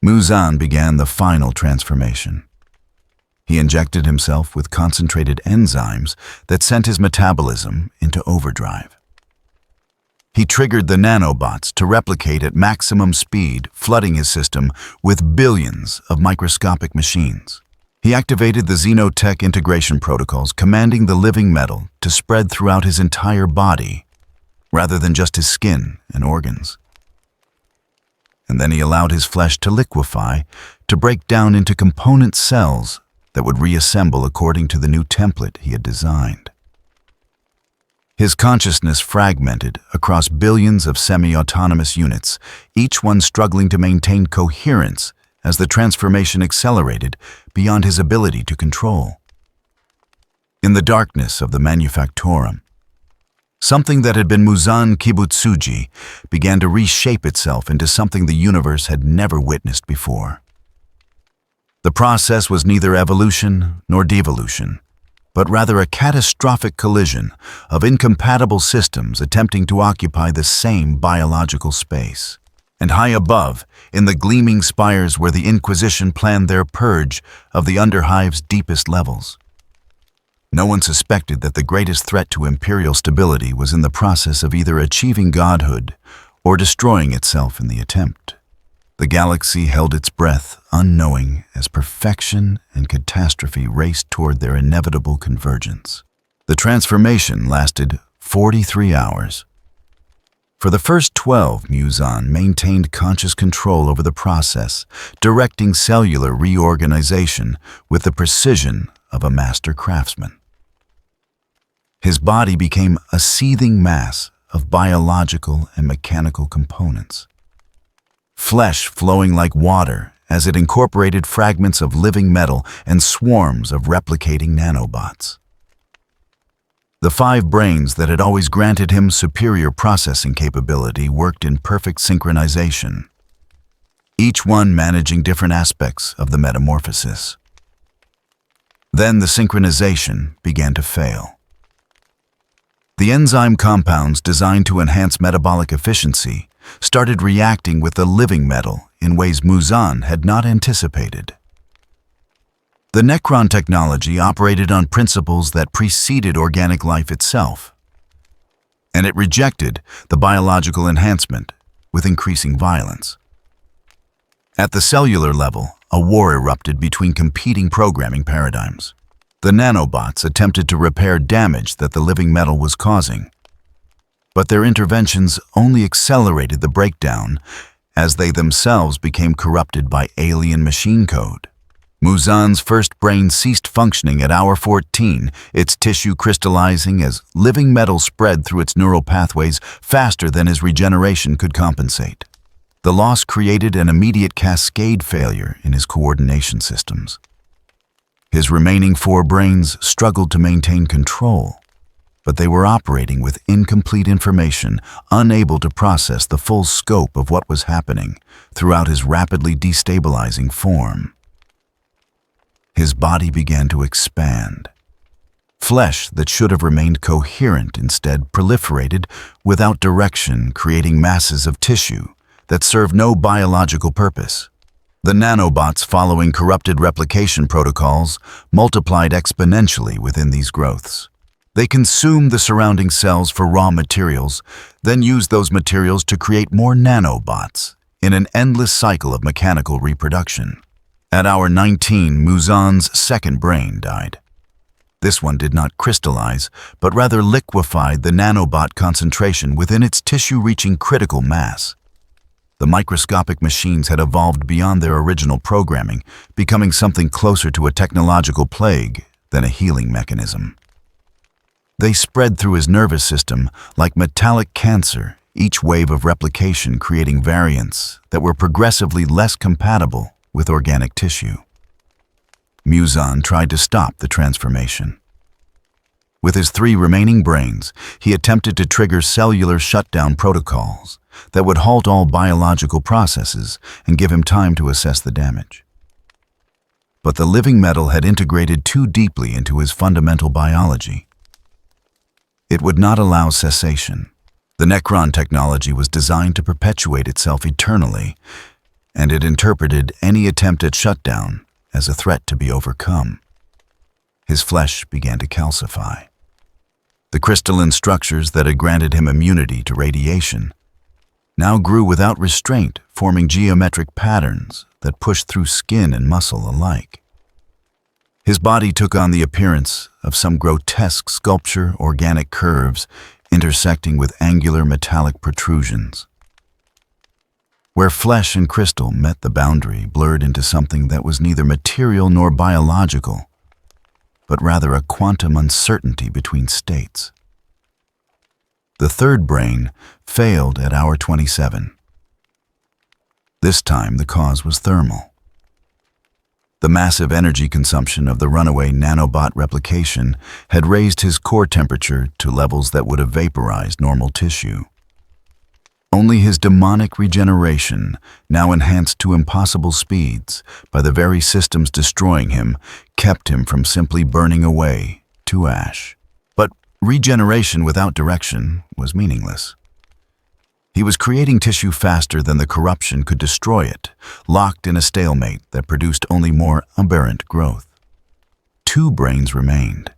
Muzan began the final transformation. He injected himself with concentrated enzymes that sent his metabolism into overdrive. He triggered the nanobots to replicate at maximum speed, flooding his system with billions of microscopic machines. He activated the xenotech integration protocols, commanding the living metal to spread throughout his entire body, rather than just his skin and organs. And then he allowed his flesh to liquefy, to break down into component cells that would reassemble according to the new template he had designed. His consciousness fragmented across billions of semi-autonomous units, each one struggling to maintain coherence as the transformation accelerated beyond his ability to control. In the darkness of the Manufactorum, something that had been Muzan Kibutsuji began to reshape itself into something the universe had never witnessed before. The process was neither evolution nor devolution, but rather a catastrophic collision of incompatible systems attempting to occupy the same biological space. And high above, in the gleaming spires where the Inquisition planned their purge of the Underhive's deepest levels. No one suspected that the greatest threat to Imperial stability was in the process of either achieving godhood or destroying itself in the attempt. The galaxy held its breath, unknowing, as perfection and catastrophe raced toward their inevitable convergence. The transformation lasted 43 hours. For the first 12, Muzan maintained conscious control over the process, directing cellular reorganization with the precision of a master craftsman. His body became a seething mass of biological and mechanical components. Flesh flowing like water as it incorporated fragments of living metal and swarms of replicating nanobots. The 5 brains that had always granted him superior processing capability worked in perfect synchronization, each one managing different aspects of the metamorphosis. Then the synchronization began to fail. The enzyme compounds designed to enhance metabolic efficiency started reacting with the living metal in ways Muzan had not anticipated. The Necron technology operated on principles that preceded organic life itself, and it rejected the biological enhancement with increasing violence. At the cellular level, a war erupted between competing programming paradigms. The nanobots attempted to repair damage that the living metal was causing, but their interventions only accelerated the breakdown as they themselves became corrupted by alien machine code. Muzan's first brain ceased functioning at hour 14, its tissue crystallizing as living metal spread through its neural pathways faster than his regeneration could compensate. The loss created an immediate cascade failure in his coordination systems. His remaining 4 brains struggled to maintain control, but they were operating with incomplete information, unable to process the full scope of what was happening throughout his rapidly destabilizing form. His body began to expand. Flesh that should have remained coherent instead proliferated without direction, creating masses of tissue that served no biological purpose. The nanobots, following corrupted replication protocols, multiplied exponentially within these growths. They consumed the surrounding cells for raw materials, then used those materials to create more nanobots in an endless cycle of mechanical reproduction. At hour 19, Muzan's second brain died. This one did not crystallize, but rather liquefied the nanobot concentration within its tissue, reaching critical mass. The microscopic machines had evolved beyond their original programming, becoming something closer to a technological plague than a healing mechanism. They spread through his nervous system like metallic cancer, each wave of replication creating variants that were progressively less compatible with organic tissue. Muzan tried to stop the transformation. With his 3 remaining brains, he attempted to trigger cellular shutdown protocols that would halt all biological processes and give him time to assess the damage. But the living metal had integrated too deeply into his fundamental biology. It would not allow cessation. The Necron technology was designed to perpetuate itself eternally, and it interpreted any attempt at shutdown as a threat to be overcome. His flesh began to calcify. The crystalline structures that had granted him immunity to radiation now grew without restraint, forming geometric patterns that pushed through skin and muscle alike. His body took on the appearance of some grotesque sculpture, organic curves intersecting with angular metallic protrusions. Where flesh and crystal met, the boundary blurred into something that was neither material nor biological, but rather a quantum uncertainty between states. The third brain failed at hour 27. This time the cause was thermal. The massive energy consumption of the runaway nanobot replication had raised his core temperature to levels that would have vaporized normal tissue. Only his demonic regeneration, now enhanced to impossible speeds by the very systems destroying him, kept him from simply burning away to ash. But regeneration without direction was meaningless. He was creating tissue faster than the corruption could destroy it, locked in a stalemate that produced only more aberrant growth. 2 brains remained.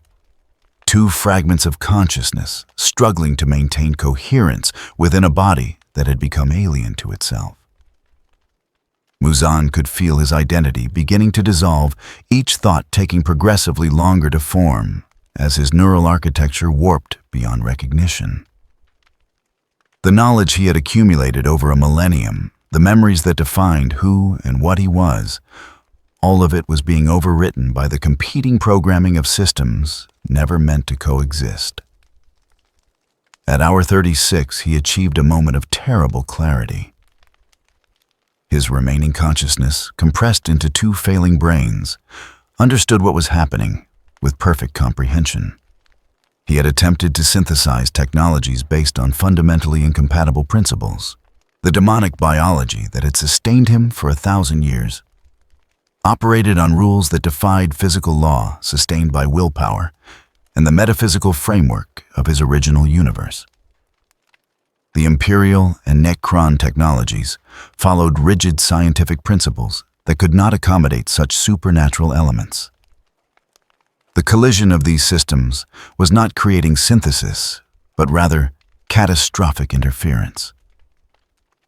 2 fragments of consciousness, struggling to maintain coherence within a body that had become alien to itself. Muzan could feel his identity beginning to dissolve, each thought taking progressively longer to form as his neural architecture warped beyond recognition. The knowledge he had accumulated over a millennium, the memories that defined who and what he was, all of it was being overwritten by the competing programming of systems never meant to coexist. At hour 36, he achieved a moment of terrible clarity. His remaining consciousness, compressed into 2 failing brains, understood what was happening with perfect comprehension. He had attempted to synthesize technologies based on fundamentally incompatible principles. The demonic biology that had sustained him for 1,000 years operated on rules that defied physical law sustained by willpower and the metaphysical framework of his original universe. The Imperial and Necron technologies followed rigid scientific principles that could not accommodate such supernatural elements. The collision of these systems was not creating synthesis, but rather catastrophic interference.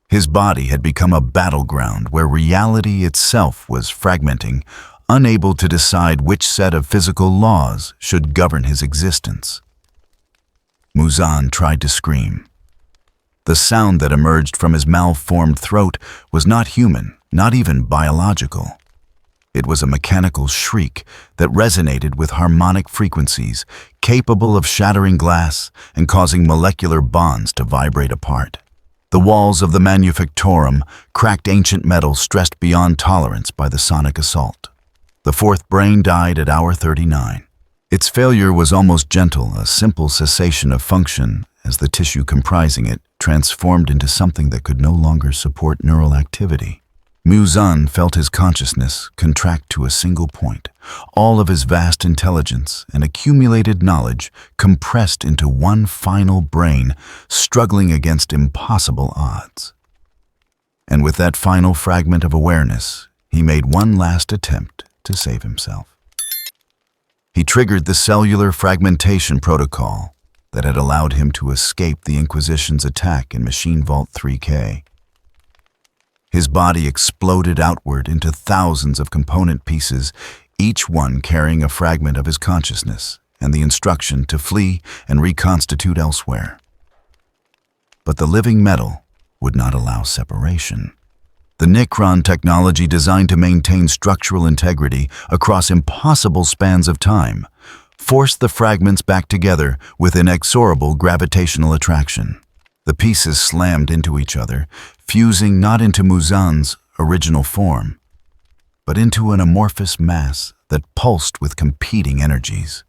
His body had become a battleground where reality itself was fragmenting, unable to decide which set of physical laws should govern his existence. Muzan tried to scream. The sound that emerged from his malformed throat was not human, not even biological. It was a mechanical shriek that resonated with harmonic frequencies, capable of shattering glass and causing molecular bonds to vibrate apart. The walls of the manufactorum cracked ancient metal stressed beyond tolerance by the sonic assault. The 4th brain died at hour 39. Its failure was almost gentle, a simple cessation of function as the tissue comprising it transformed into something that could no longer support neural activity. Muzan felt his consciousness contract to a single point, all of his vast intelligence and accumulated knowledge compressed into one final brain, struggling against impossible odds. And with that final fragment of awareness, he made one last attempt to save himself. He triggered the cellular fragmentation protocol that had allowed him to escape the Inquisition's attack in Machine Vault 40K. His body exploded outward into thousands of component pieces, each one carrying a fragment of his consciousness and the instruction to flee and reconstitute elsewhere. But the living metal would not allow separation. The Nicron technology designed to maintain structural integrity across impossible spans of time forced the fragments back together with inexorable gravitational attraction. The pieces slammed into each other, fusing not into Muzan's original form, but into an amorphous mass that pulsed with competing energies.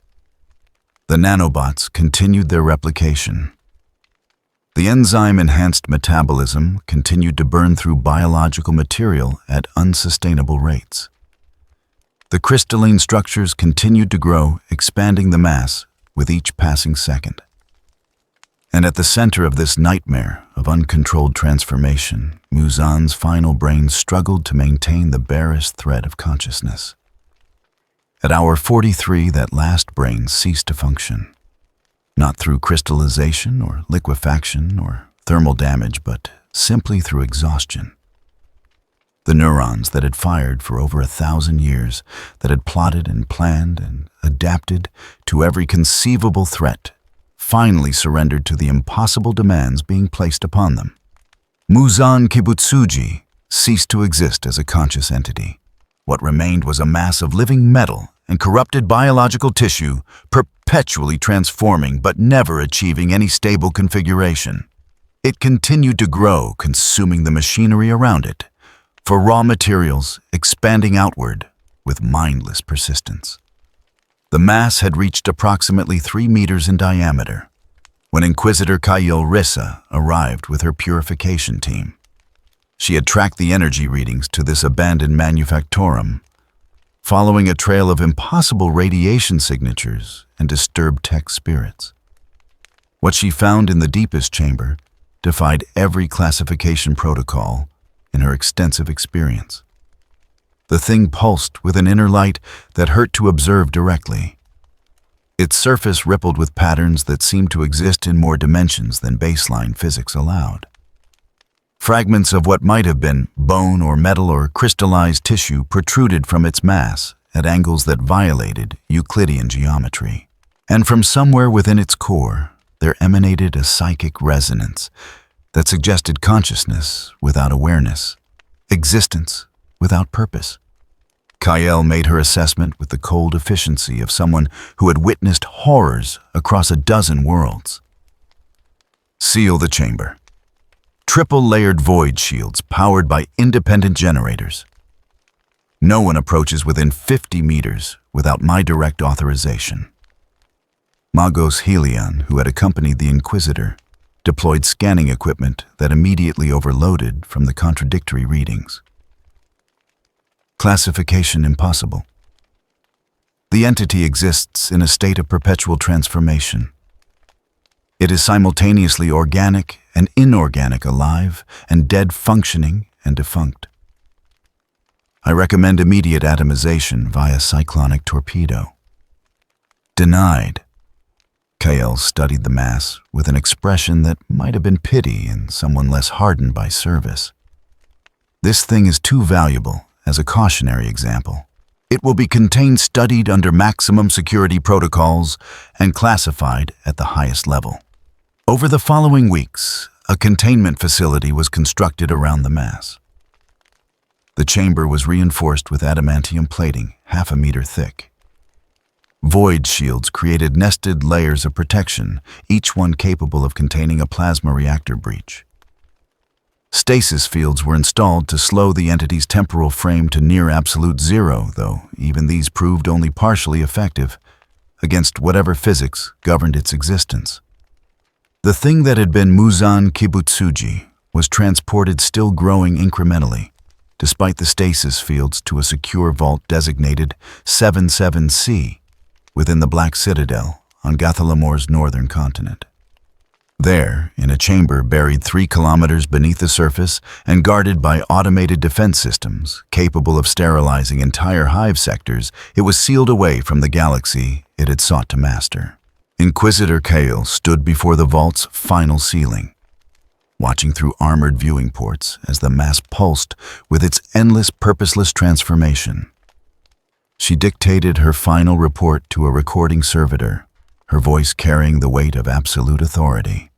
The nanobots continued their replication. The enzyme-enhanced metabolism continued to burn through biological material at unsustainable rates. The crystalline structures continued to grow, expanding the mass with each passing second. And at the center of this nightmare of uncontrolled transformation, Muzan's final brain struggled to maintain the barest thread of consciousness. At hour 43, that last brain ceased to function. Not through crystallization or liquefaction or thermal damage, but simply through exhaustion. The neurons that had fired for over 1,000 years, that had plotted and planned and adapted to every conceivable threat, finally surrendered to the impossible demands being placed upon them. Muzan Kibutsuji ceased to exist as a conscious entity. What remained was a mass of living metal and corrupted biological tissue, perpetually transforming but never achieving any stable configuration. It continued to grow, consuming the machinery around it, for raw materials expanding outward with mindless persistence. The mass had reached approximately 3 meters in diameter when Inquisitor Kayil Rissa arrived with her purification team. She had tracked the energy readings to this abandoned manufactorum, following a trail of impossible radiation signatures and disturbed tech spirits. What she found in the deepest chamber defied every classification protocol in her extensive experience. The thing pulsed with an inner light that hurt to observe directly. Its surface rippled with patterns that seemed to exist in more dimensions than baseline physics allowed. Fragments of what might have been bone or metal or crystallized tissue protruded from its mass at angles that violated Euclidean geometry. And from somewhere within its core, there emanated a psychic resonance that suggested consciousness without awareness, existence without purpose. Kayil made her assessment with the cold efficiency of someone who had witnessed horrors across a dozen worlds. Seal the chamber. Triple-layered void shields powered by independent generators. No one approaches within 50 meters without my direct authorization. Magos Helion, who had accompanied the Inquisitor, deployed scanning equipment that immediately overloaded from the contradictory readings. Classification impossible. The entity exists in a state of perpetual transformation. It is simultaneously organic and inorganic, alive and dead, functioning and defunct. I recommend immediate atomization via cyclonic torpedo. Denied. Kayil studied the mass with an expression that might have been pity in someone less hardened by service. This thing is too valuable as a cautionary example. It will be contained, studied under maximum security protocols, and classified at the highest level. Over the following weeks, a containment facility was constructed around the mass. The chamber was reinforced with adamantium plating, 0.5 meter thick. Void shields created nested layers of protection, each one capable of containing a plasma reactor breach. Stasis fields were installed to slow the entity's temporal frame to near absolute zero, though even these proved only partially effective against whatever physics governed its existence. The thing that had been Muzan Kibutsuji was transported, still growing incrementally, despite the stasis fields, to a secure vault designated 77C within the Black Citadel on Gathalamor's northern continent. There, in a chamber buried 3 kilometers beneath the surface and guarded by automated defense systems capable of sterilizing entire hive sectors, it was sealed away from the galaxy it had sought to master. Inquisitor Kale stood before the vault's final ceiling, watching through armored viewing ports as the mass pulsed with its endless, purposeless transformation. She dictated her final report to a recording servitor, her voice carrying the weight of absolute authority.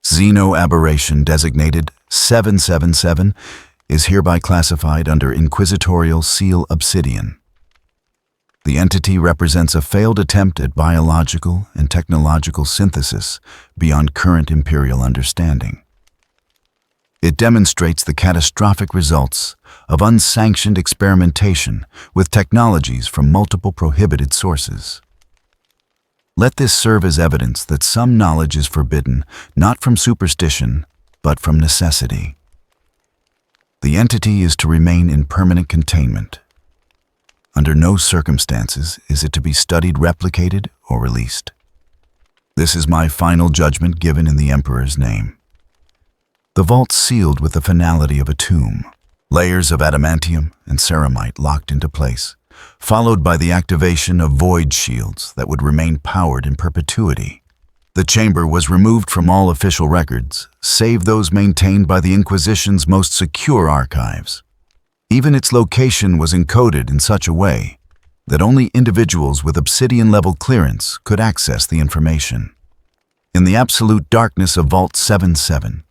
Xeno aberration designated 777 is hereby classified under Inquisitorial Seal Obsidian. The entity represents a failed attempt at biological and technological synthesis beyond current Imperial understanding. It demonstrates the catastrophic results of unsanctioned experimentation with technologies from multiple prohibited sources. Let this serve as evidence that some knowledge is forbidden, not from superstition, but from necessity. The entity is to remain in permanent containment. Under no circumstances is it to be studied, replicated, or released. This is my final judgment given in the Emperor's name. The vault sealed with the finality of a tomb, layers of adamantium and ceramite locked into place, followed by the activation of void shields that would remain powered in perpetuity. The chamber was removed from all official records, save those maintained by the Inquisition's most secure archives. Even its location was encoded in such a way that only individuals with obsidian-level clearance could access the information. In the absolute darkness of Vault 77,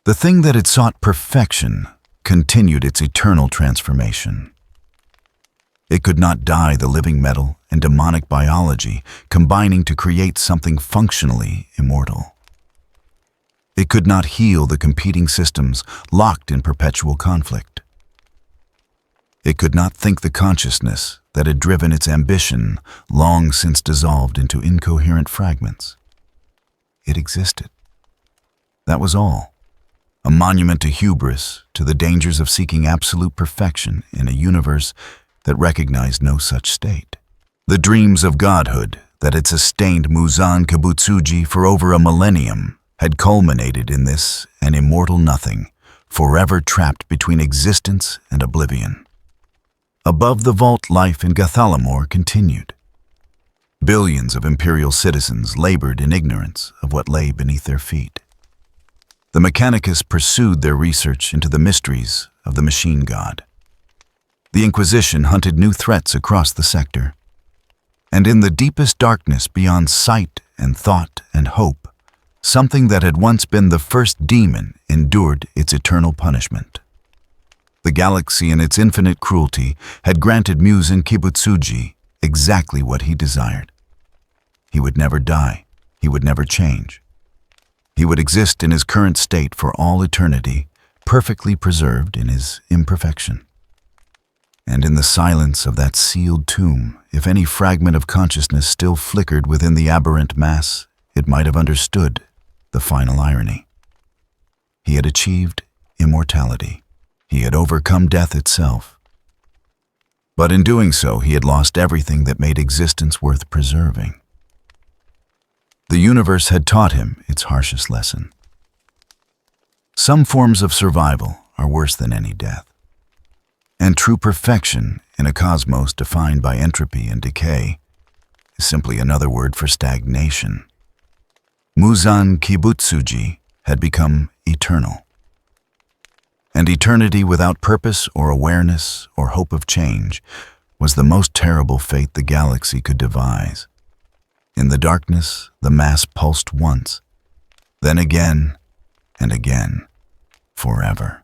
the thing that had sought perfection continued its eternal transformation. It could not die, the living metal and demonic biology combining to create something functionally immortal. It could not heal the competing systems locked in perpetual conflict. It could not think the consciousness that had driven its ambition, long since dissolved into incoherent fragments. It existed. That was all. A monument to hubris, to the dangers of seeking absolute perfection in a universe that recognized no such state. The dreams of godhood that had sustained Muzan Kibutsuji for over a millennium had culminated in this, an immortal nothing, forever trapped between existence and oblivion. Above the vault, life in Gathalamor continued. Billions of Imperial citizens labored in ignorance of what lay beneath their feet. The Mechanicus pursued their research into the mysteries of the machine god. The Inquisition hunted new threats across the sector. And in the deepest darkness beyond sight and thought and hope, something that had once been the first demon endured its eternal punishment. The galaxy in its infinite cruelty had granted Muzan Kibutsuji exactly what he desired. He would never die. He would never change. He would exist in his current state for all eternity, perfectly preserved in his imperfection. And in the silence of that sealed tomb, if any fragment of consciousness still flickered within the aberrant mass, it might have understood the final irony. He had achieved immortality. He had overcome death itself. But in doing so, he had lost everything that made existence worth preserving. The universe had taught him its harshest lesson. Some forms of survival are worse than any death. And true perfection in a cosmos defined by entropy and decay is simply another word for stagnation. Muzan Kibutsuji had become eternal. And eternity without purpose or awareness or hope of change was the most terrible fate the galaxy could devise. In the darkness, the mass pulsed once, then again and again, forever.